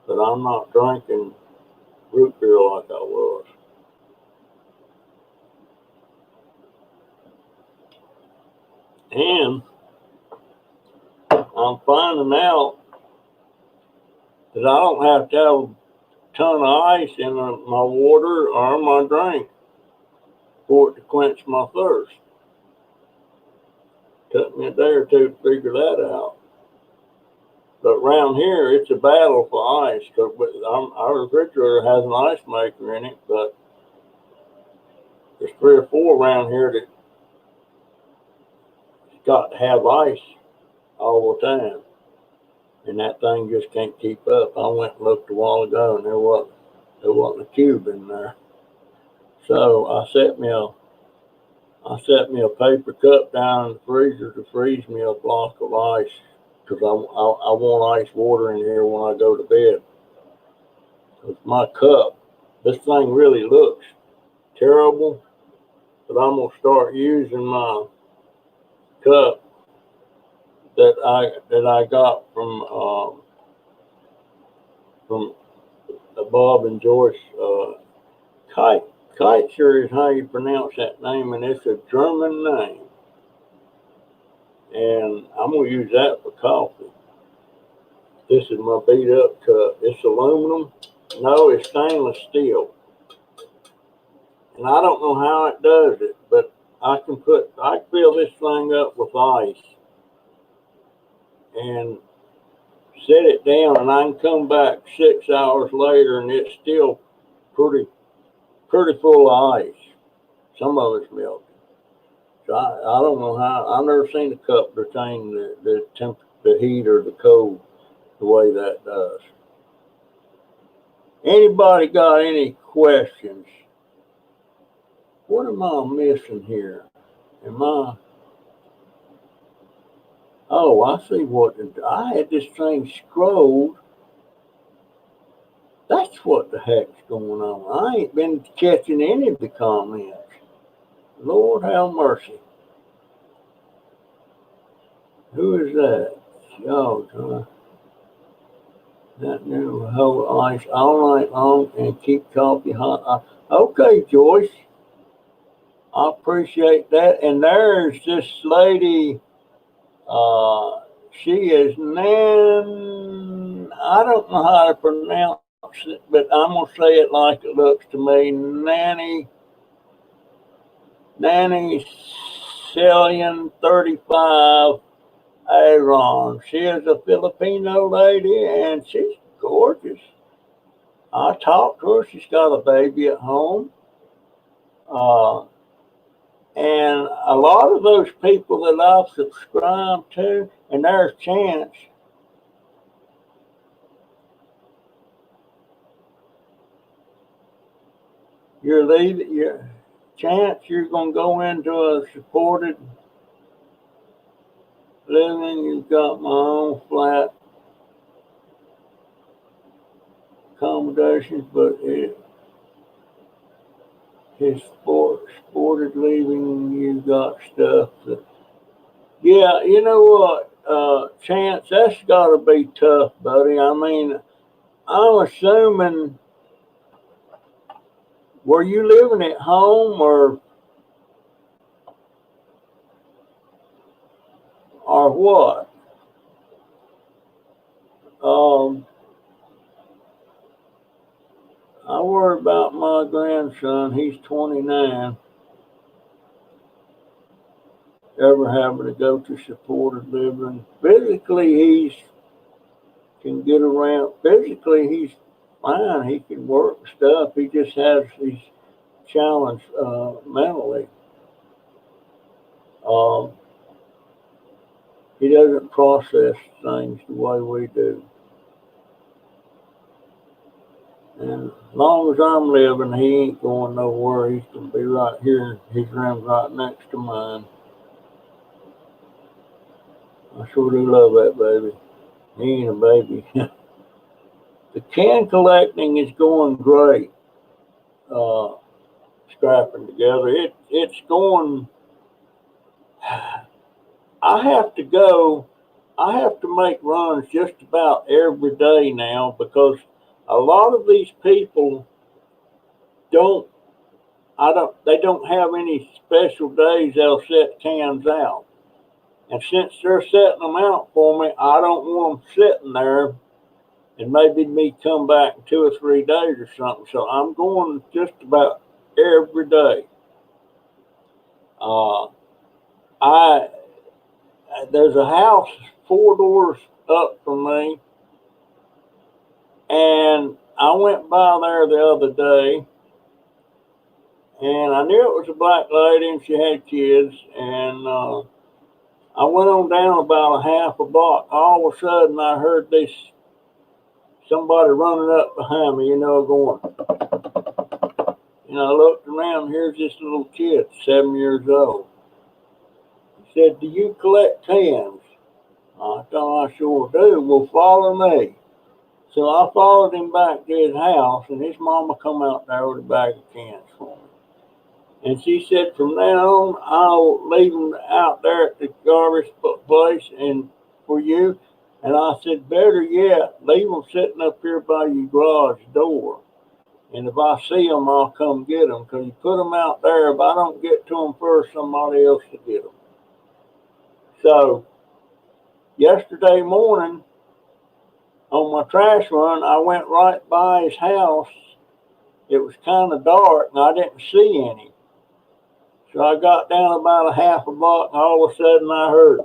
but I'm not drinking root beer like I was. And I'm finding out that I don't have to have a ton of ice in my water or my drink for it to quench my thirst. Took me a day or two to figure that out. But around here, it's a battle for ice, because our refrigerator has an ice maker in it, but there's 3 or 4 around here that got to have ice all the time. And that thing just can't keep up. I went and looked a while ago, and there wasn't a cube in there. So I set me a paper cup down in the freezer to freeze me a block of ice because I want ice water in here when I go to bed. Because my cup, this thing really looks terrible, but I'm gonna start using my cup that I got from Bob and Joyce. Kaiser is how you pronounce that name, and it's a German name. And I'm gonna use that for coffee. This is my beat up cup. It's aluminum. No, it's stainless steel. And I don't know how it does it, but I fill this thing up with ice and set it down, and I can come back 6 hours later and it's still pretty full of ice. Some of it's melted. So I don't know how. I've never seen a cup retain the heat or the cold the way that does. Anybody got any questions? What am I missing here? Oh, I see I had this thing scrolled. That's what the heck's going on. I ain't been catching any of the comments. Lord have mercy. Who is that? Oh, that new whole ice all night long and keep coffee hot. Okay, Joyce. I appreciate that. And there's this lady. She is I don't know how to pronounce it, but I'm gonna say it like it looks to me. Nanny Celian 35 Aaron. She is a Filipino lady and she's gorgeous. I talked to her. She's got a baby at home. And a lot of those people that I've subscribed to, and there's Chance. You're leaving, Chance, you're going to go into a supported living. You've got my own flat accommodations, but his supported living, you've got stuff that, yeah, you know what, Chance, that's got to be tough, buddy. I mean, I'm assuming, were you living at home or what? I worry about my grandson. He's 29. Ever having to go to supported living. Physically, he can get around. Physically, he's fine. He can work stuff. He just has these challenges mentally. He doesn't process things the way we do. And as long as I'm living, he ain't going nowhere. He's going to be right here. His room's right next to mine. I sure do love that baby. He ain't a baby. The can collecting is going great. Scrapping together. It's going. I have to make runs just about every day now because a lot of these people they don't have any special days they'll set cans out. And since they're setting them out for me, I don't want them sitting there and maybe me come back in 2 or 3 days or something. So I'm going just about every day. There's a house 4 doors up from me, and I went by there the other day, and I knew it was a black lady and she had kids, and I went on down about a half a block. All of a sudden, I heard somebody running up behind me, going. And I looked around, here's this little kid, 7 years old. He said, "Do you collect cans?" I thought I sure do. Well, follow me. So I followed him back to his house, and his mama come out there with a bag of cans for me. And she said, from now on, I'll leave them out there at the garbage place and for you. And I said, better yet, leave them sitting up here by your garage door. And if I see them, I'll come get them. Because you put them out there, if I don't get to them first, somebody else will get them. So yesterday morning, on my trash run, I went right by his house. It was kind of dark, and I didn't see any. So I got down about a half a block, and all of a sudden I heard,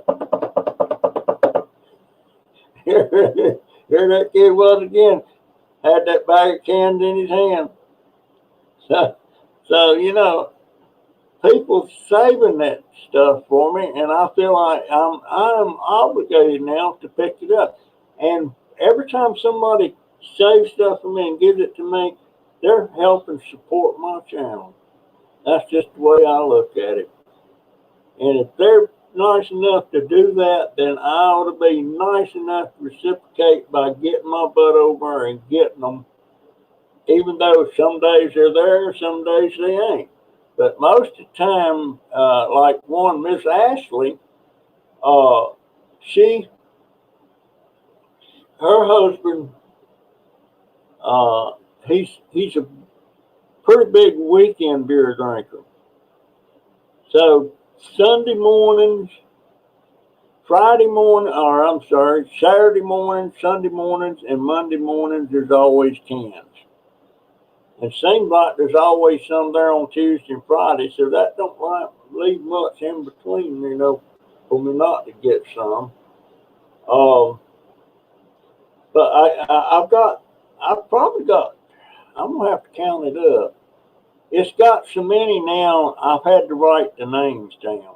here that kid was again, had that bag of cans in his hand. So you know, people saving that stuff for me, and I feel like I'm obligated now to pick it up. And every time somebody saves stuff for me and gives it to me, they're helping support my channel. That's just the way I look at it. And if they're nice enough to do that, then I ought to be nice enough to reciprocate by getting my butt over and getting them, even though some days they're there, some days they ain't. But most of the time, like one Miss Ashley, she, her husband, he's a pretty big weekend beer drinker. So Sunday mornings, Friday morning, or I'm sorry, Saturday mornings, Sunday mornings, and Monday mornings, there's always cans. It seems like there's always some there on Tuesday and Friday, so that don't leave much in between, you know, for me not to get some. But I've probably got, I'm gonna have to count it up. It's got so many now, I've had to write the names down.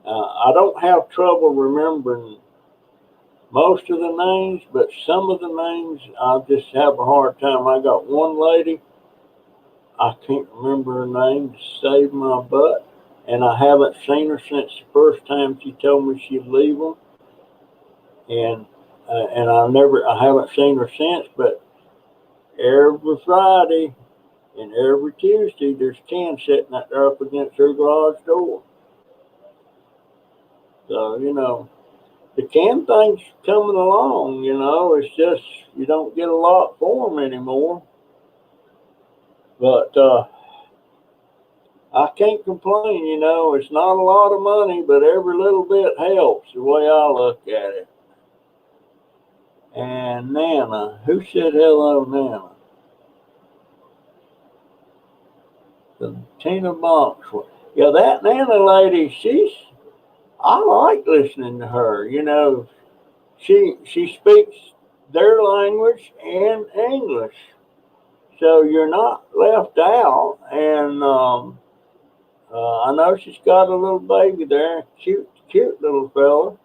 I don't have trouble remembering most of the names, but some of the names I just have a hard time. I got one lady, I can't remember her name to save my butt, and I haven't seen her since the first time she told me she'd leave them, and I haven't seen her since. But every Friday and every Tuesday, there's cans sitting out there up against her garage door. So you know, the can thing's coming along. You know, it's just you don't get a lot for them anymore. But I can't complain, you know. It's not a lot of money, but every little bit helps, the way I look at it. And Nana, who said hello, Nana? The Tina Box. Yeah, that Nana lady, I like listening to her. You know, she speaks their language and English. So you're not left out. And I know she's got a little baby there, cute little fella.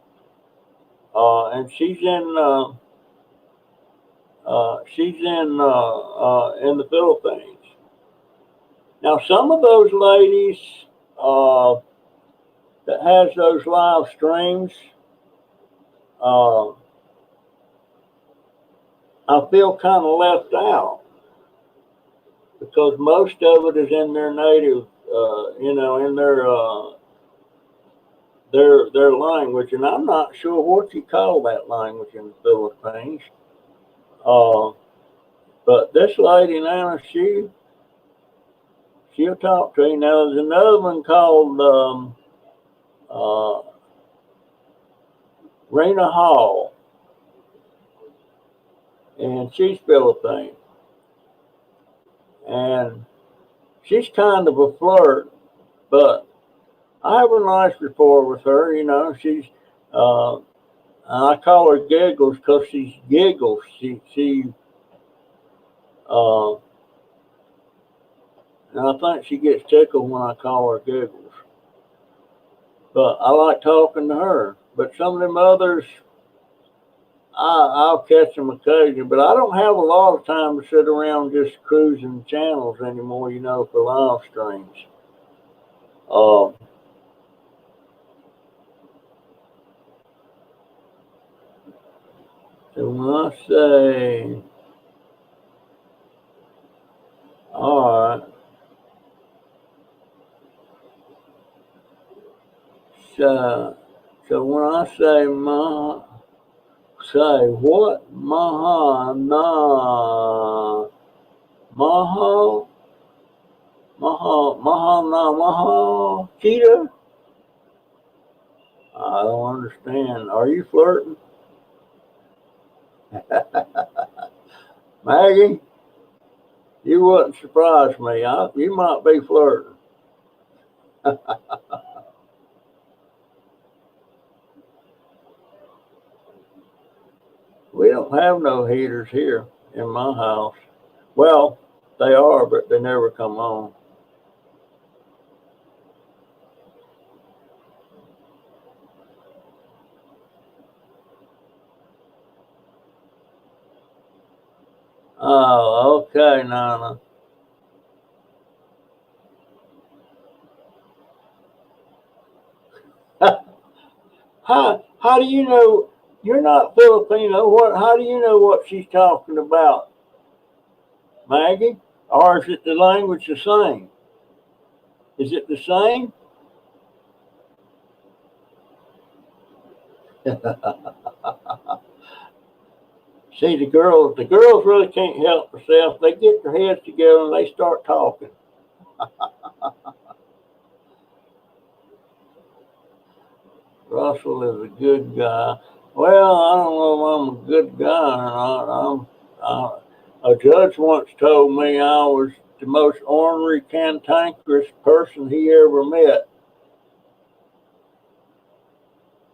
And she's in the Philippines. Now, some of those ladies that has those live streams, uh, I feel kind of left out because most of it is in their native, you know, in their language, and I'm not sure what you call that language in the Philippines. Uh, but this lady now, she'll talk to you. Now, there's another one called Rena Hall, and she's Philippine. And she's kind of a flirt, but I have a nice rapport with her. You know, I call her Giggles because she giggles. Uh, and I think she gets tickled when I call her Giggles. But I like talking to her. But some of them others, I'll catch them occasionally. But I don't have a lot of time to sit around just cruising channels anymore, you know, for live streams. Uh, So when I say, all right, so when I say say what? Maha, cheetah? I don't understand. Are you flirting? Maggie, you wouldn't surprise me. You might be flirting. We don't have no heaters here in my house. Well, they are, but they never come on. Oh, okay, Nana. How do you know you're not Filipino? How do you know what she's talking about, Maggie? Or is it the language the same? Is it the same? See, the girls really can't help themselves. They get their heads together and they start talking. Russell is a good guy. Well, I don't know if I'm a good guy or not. A judge once told me I was the most ornery, cantankerous person he ever met,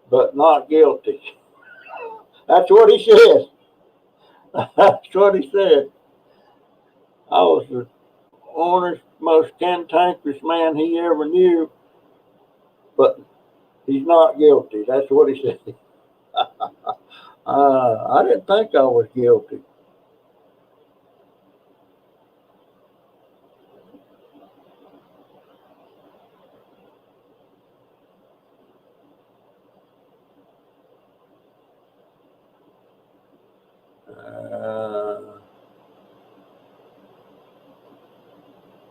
but not guilty. That's what he said. That's what he said. I was the orneriest, most cantankerous man he ever knew, but he's not guilty. That's what he said. I didn't think I was guilty.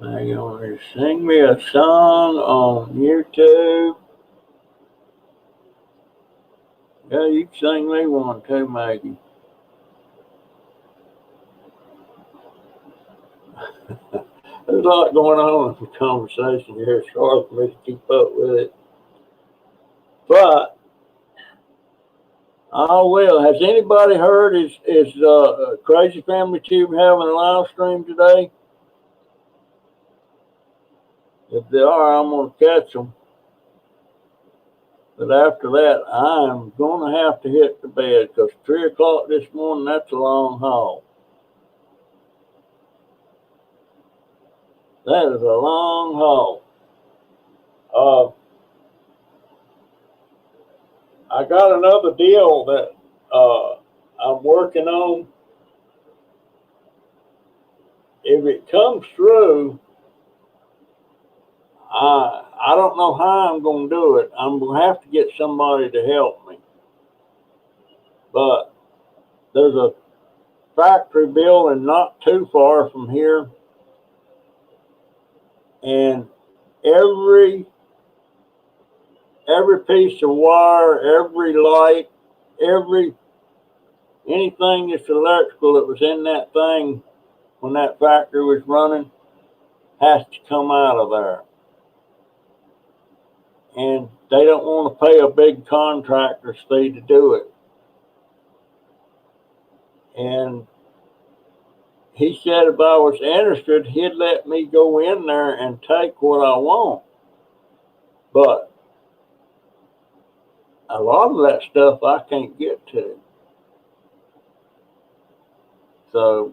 Now you want to sing me a song on YouTube? Yeah, you can sing me one too, Maggie. There's a lot going on in the conversation here. It's hard for me to keep up with it. But I will. Has anybody heard is Crazy Family Tube having a live stream today? If they are, I'm gonna catch them. But after that, I'm gonna have to hit the bed because 3 o'clock this morning, that's a long haul. That is a long haul. I got another deal that I'm working on. If it comes through, I don't know how I'm going to do it. I'm going to have to get somebody to help me. But there's a factory building not too far from here, and every piece of wire, every light, anything that's electrical that was in that thing when that factory was running has to come out of there. And they don't want to pay a big contractor's fee to do it. And he said if I was interested, he'd let me go in there and take what I want. But a lot of that stuff I can't get to. So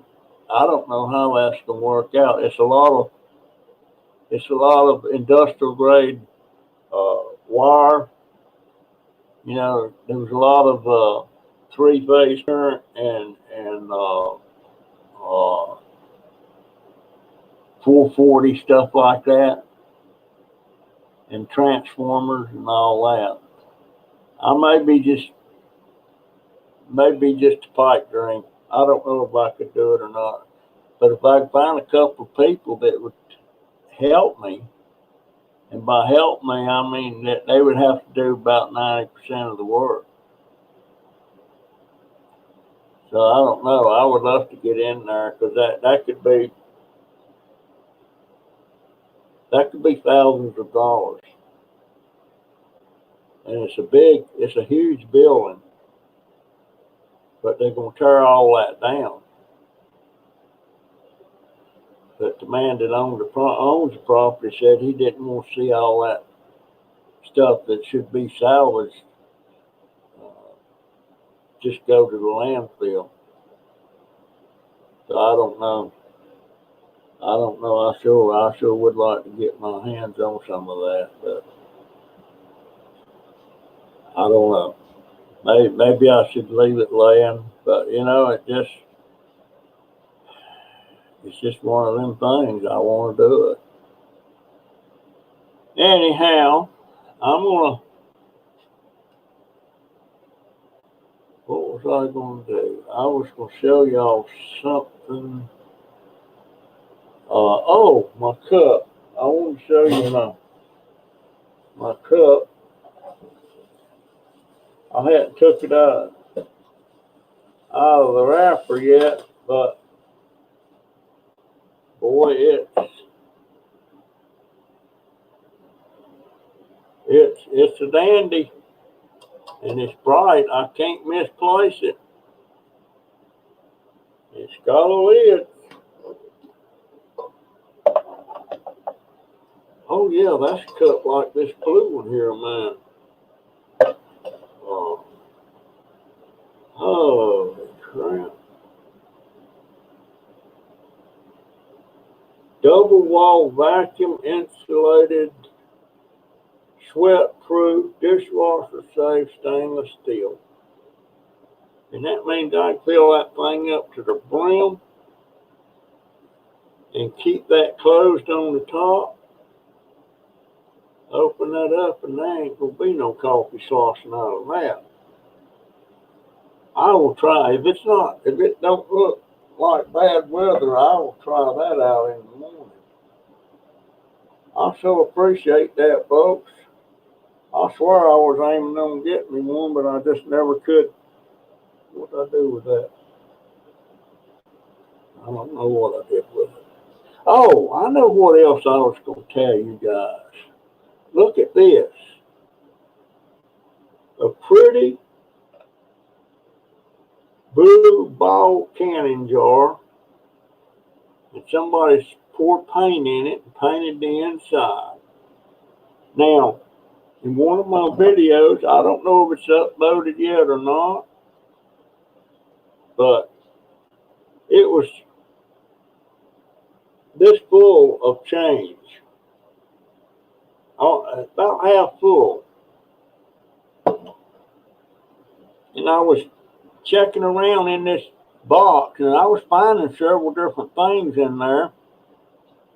I don't know how that's going to work out. It's a lot of industrial grade wire. You know, there was a lot of 3-phase current and 440 stuff like that, and transformers and all that. I may be just maybe just a pipe dream. I don't know if I could do it or not. But if I could find a couple of people that would help me, and by help me, I mean that they would have to do about 90% of the work. So I don't know. I would love to get in there because that could be thousands of dollars, and it's a huge building, but they're gonna tear all that down. But the man that owns the property said he didn't want to see all that stuff that should be salvaged just go to the landfill. So I don't know. I sure would like to get my hands on some of that, but I don't know. Maybe I should leave it laying, but it's just one of them things. I want to do it. Anyhow, what was I gonna do? I was gonna show y'all something. Oh, my cup. I want to show you my cup. I hadn't took it out of the wrapper yet, but boy, it's a dandy, and it's bright. I can't misplace it. It's got a lid. Oh yeah, that's a cup like this blue one here, man. Holy crap. Double wall vacuum insulated, sweat proof, dishwasher safe stainless steel. And that means I can fill that thing up to the brim and keep that closed on the top. Open that up and there ain't gonna be no coffee sloshing out of that. I will try. If it don't look like bad weather, I will try that out in the morning. I so appreciate that, folks. I swear I was aiming on getting me one, but I just never could. What did I do with that? I don't know what I did with it. Oh, I know what else I was going to tell you guys. Look at this. A pretty blue ball canning jar, and somebody's poured paint in it and painted the inside. Now, in one of my videos, I don't know if it's uploaded yet or not, but it was this full of change. About half full. And I was checking around in this box, and I was finding several different things in there.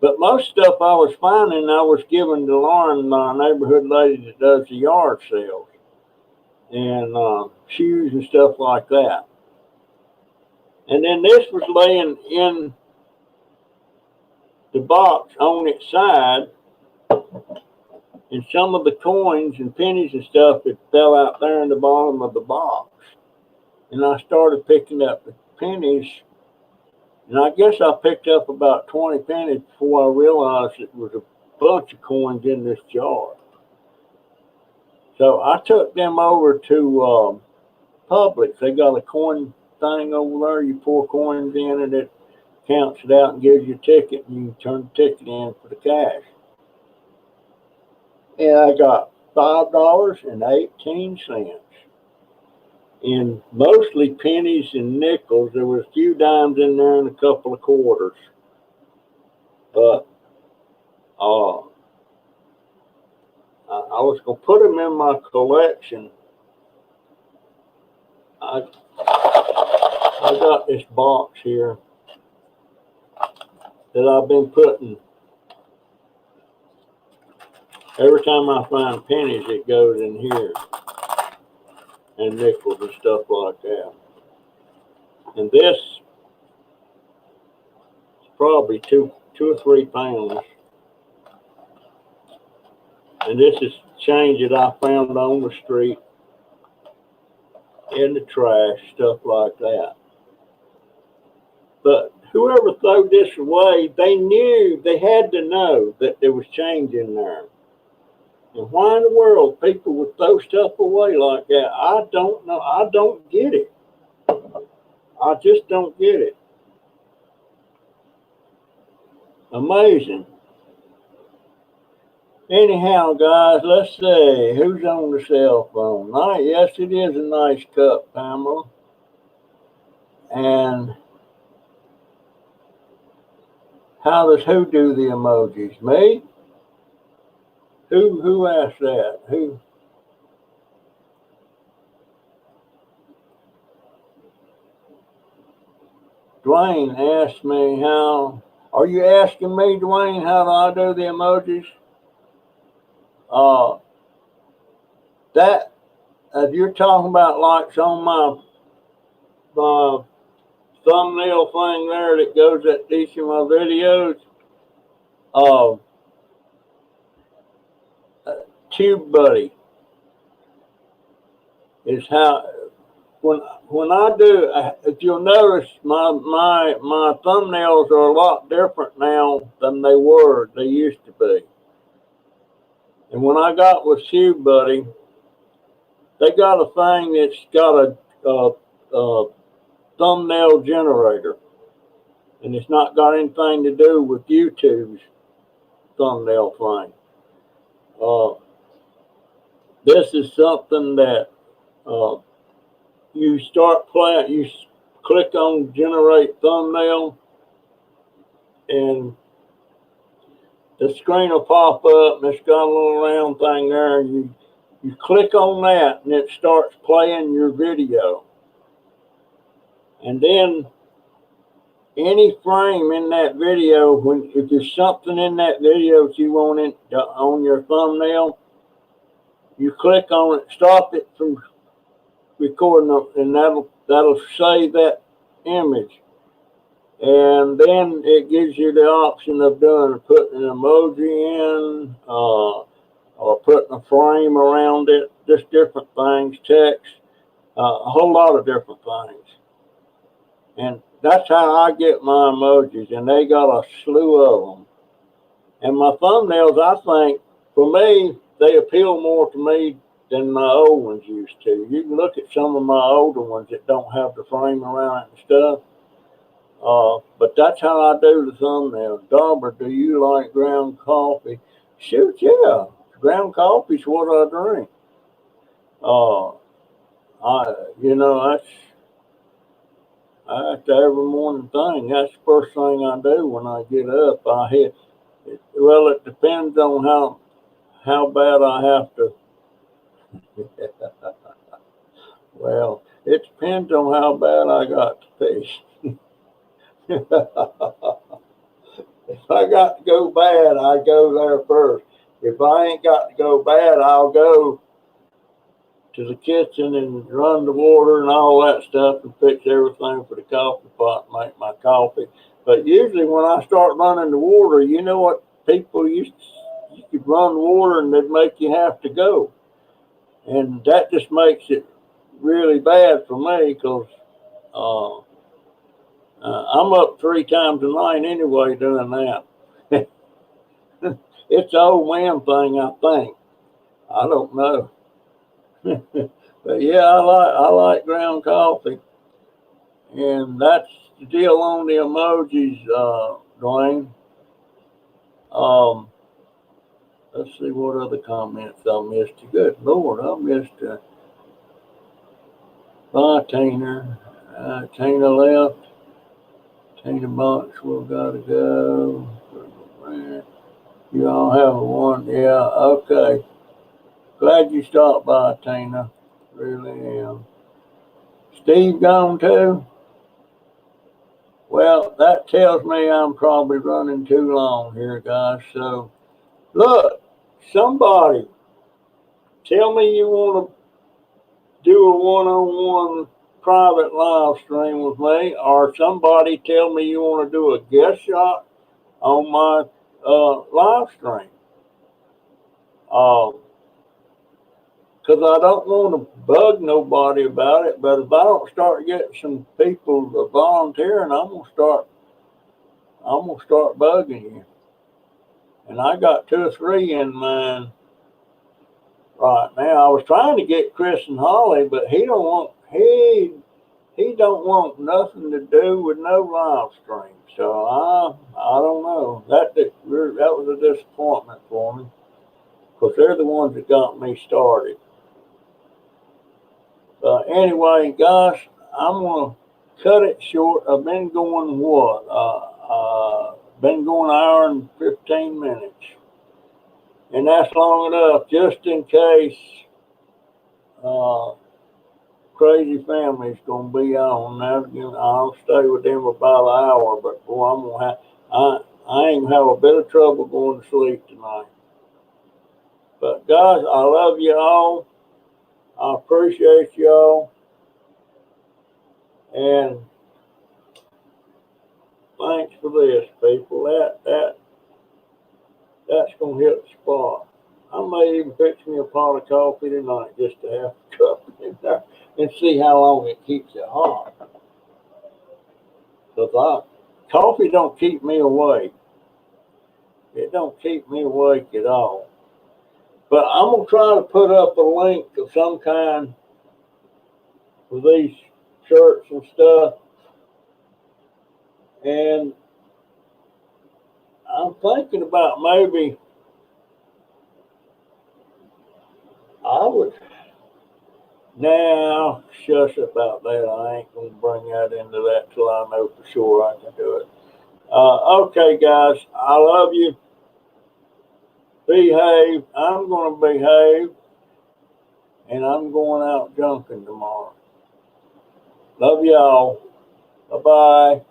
But most stuff I was finding, I was giving to Lauren, my neighborhood lady that does the yard sales, and shoes and stuff like that. And then this was laying in the box on its side, and some of the coins and pennies and stuff that fell out there in the bottom of the box. And I started picking up the pennies, and I guess I picked up about 20 pennies before I realized it was a bunch of coins in this jar. So I took them over to Publix. They got a coin thing over there. You pour coins in, and it counts it out and gives you a ticket, and you turn the ticket in for the cash. And I got $5.18. And mostly pennies and nickels. There was a few dimes in there and a couple of quarters. But I was going to put them in my collection. I got this box here that I've been putting. Every time I find pennies, it goes in here. And nickels and stuff like that. And this is probably two or 3 pounds. And this is change that I found on the street, in the trash, stuff like that. But whoever threw this away, they knew, they had to know that there was change in there. And why in the world people would throw stuff away like that, I don't know. I don't get it. I just don't get it. Amazing. Anyhow, guys, let's see who's on the cell phone. Yes, it is a nice cup, Pamela. And how does who do the emojis? Me? Who asked that? Who? Dwayne asked me how. Are you asking me, Dwayne, how do I do the emojis? That if you're talking about like on my thumbnail thing there that goes at each of my videos, TubeBuddy is how when I do. If you'll notice, my thumbnails are a lot different now than they were. They used to be. And when I got with TubeBuddy, they got a thing that's got a thumbnail generator, and it's not got anything to do with YouTube's thumbnail thing. This is something that you start playing. You click on generate thumbnail, and the screen will pop up, and it's got a little round thing there. And you click on that, and it starts playing your video. And then any frame in that video, if there's something in that video that you want on your thumbnail, you click on it, stop it from recording, and that'll save that image. And then it gives you the option of putting an emoji in, or putting a frame around it, just different things, text, a whole lot of different things. And that's how I get my emojis, and they got a slew of them. And my thumbnails, I think, for me, they appeal more to me than my old ones used to. You can look at some of my older ones that don't have the frame around it and stuff. But that's how I do the thumbnail. Dauber, do you like ground coffee? Shoot, yeah. Ground coffee's what I drink. That's every morning thing. That's the first thing I do when I get up. Well, it depends on how bad I have to. Well, it depends on how bad I got to pee. If I got to go bad, I go there first. If I ain't got to go bad, I'll go to the kitchen and run the water and all that stuff and fix everything for the coffee pot and make my coffee. But usually when I start running the water, you know what people you could run water and they'd make you have to go. And that just makes it really bad for me because I'm up 3 times a night anyway doing that. It's an old man thing, I think. I don't know. But yeah, I like ground coffee. And that's the deal on the emojis, Dwayne. Let's see what other comments I missed. Good Lord, I missed bye, Tina. Tina left. Tina Boxwell gotta go. You all have a one. Yeah, okay. Glad you stopped by, Tina. Really am. Steve gone too? Well, that tells me I'm probably running too long here, guys. So, look, somebody tell me you want to do a one-on-one private live stream with me, or somebody tell me you want to do a guest shot on my live stream. Because I don't want to bug nobody about it, but if I don't start getting some people volunteering, I'm gonna start bugging you. And I got 2 or 3 in mind right now. I was trying to get Chris and Holly, but he don't want nothing to do with no live stream. So I don't know. That was a disappointment for me, because they're the ones that got me started. But anyway, guys, I'm gonna cut it short. I've been going been going an hour and 15 minutes, and that's long enough just in case Crazy Family's gonna be on. Now I'll stay with them about an hour, but boy, I ain't gonna have a bit of trouble going to sleep tonight. But guys, I love you all. I appreciate y'all, and thanks for this, people. That's gonna hit the spot. I may even fix me a pot of coffee tonight just to have a cup in there and see how long it keeps it hot. Because coffee don't keep me awake. It don't keep me awake at all. But I'm gonna try to put up a link of some kind for these shirts and stuff. And I'm thinking about maybe I would. Now, shush about that. I ain't gonna bring that into that till I know for sure I can do it. Okay, guys, I love you. Behave. I'm gonna behave, and I'm going out junking tomorrow. Love y'all. Bye bye.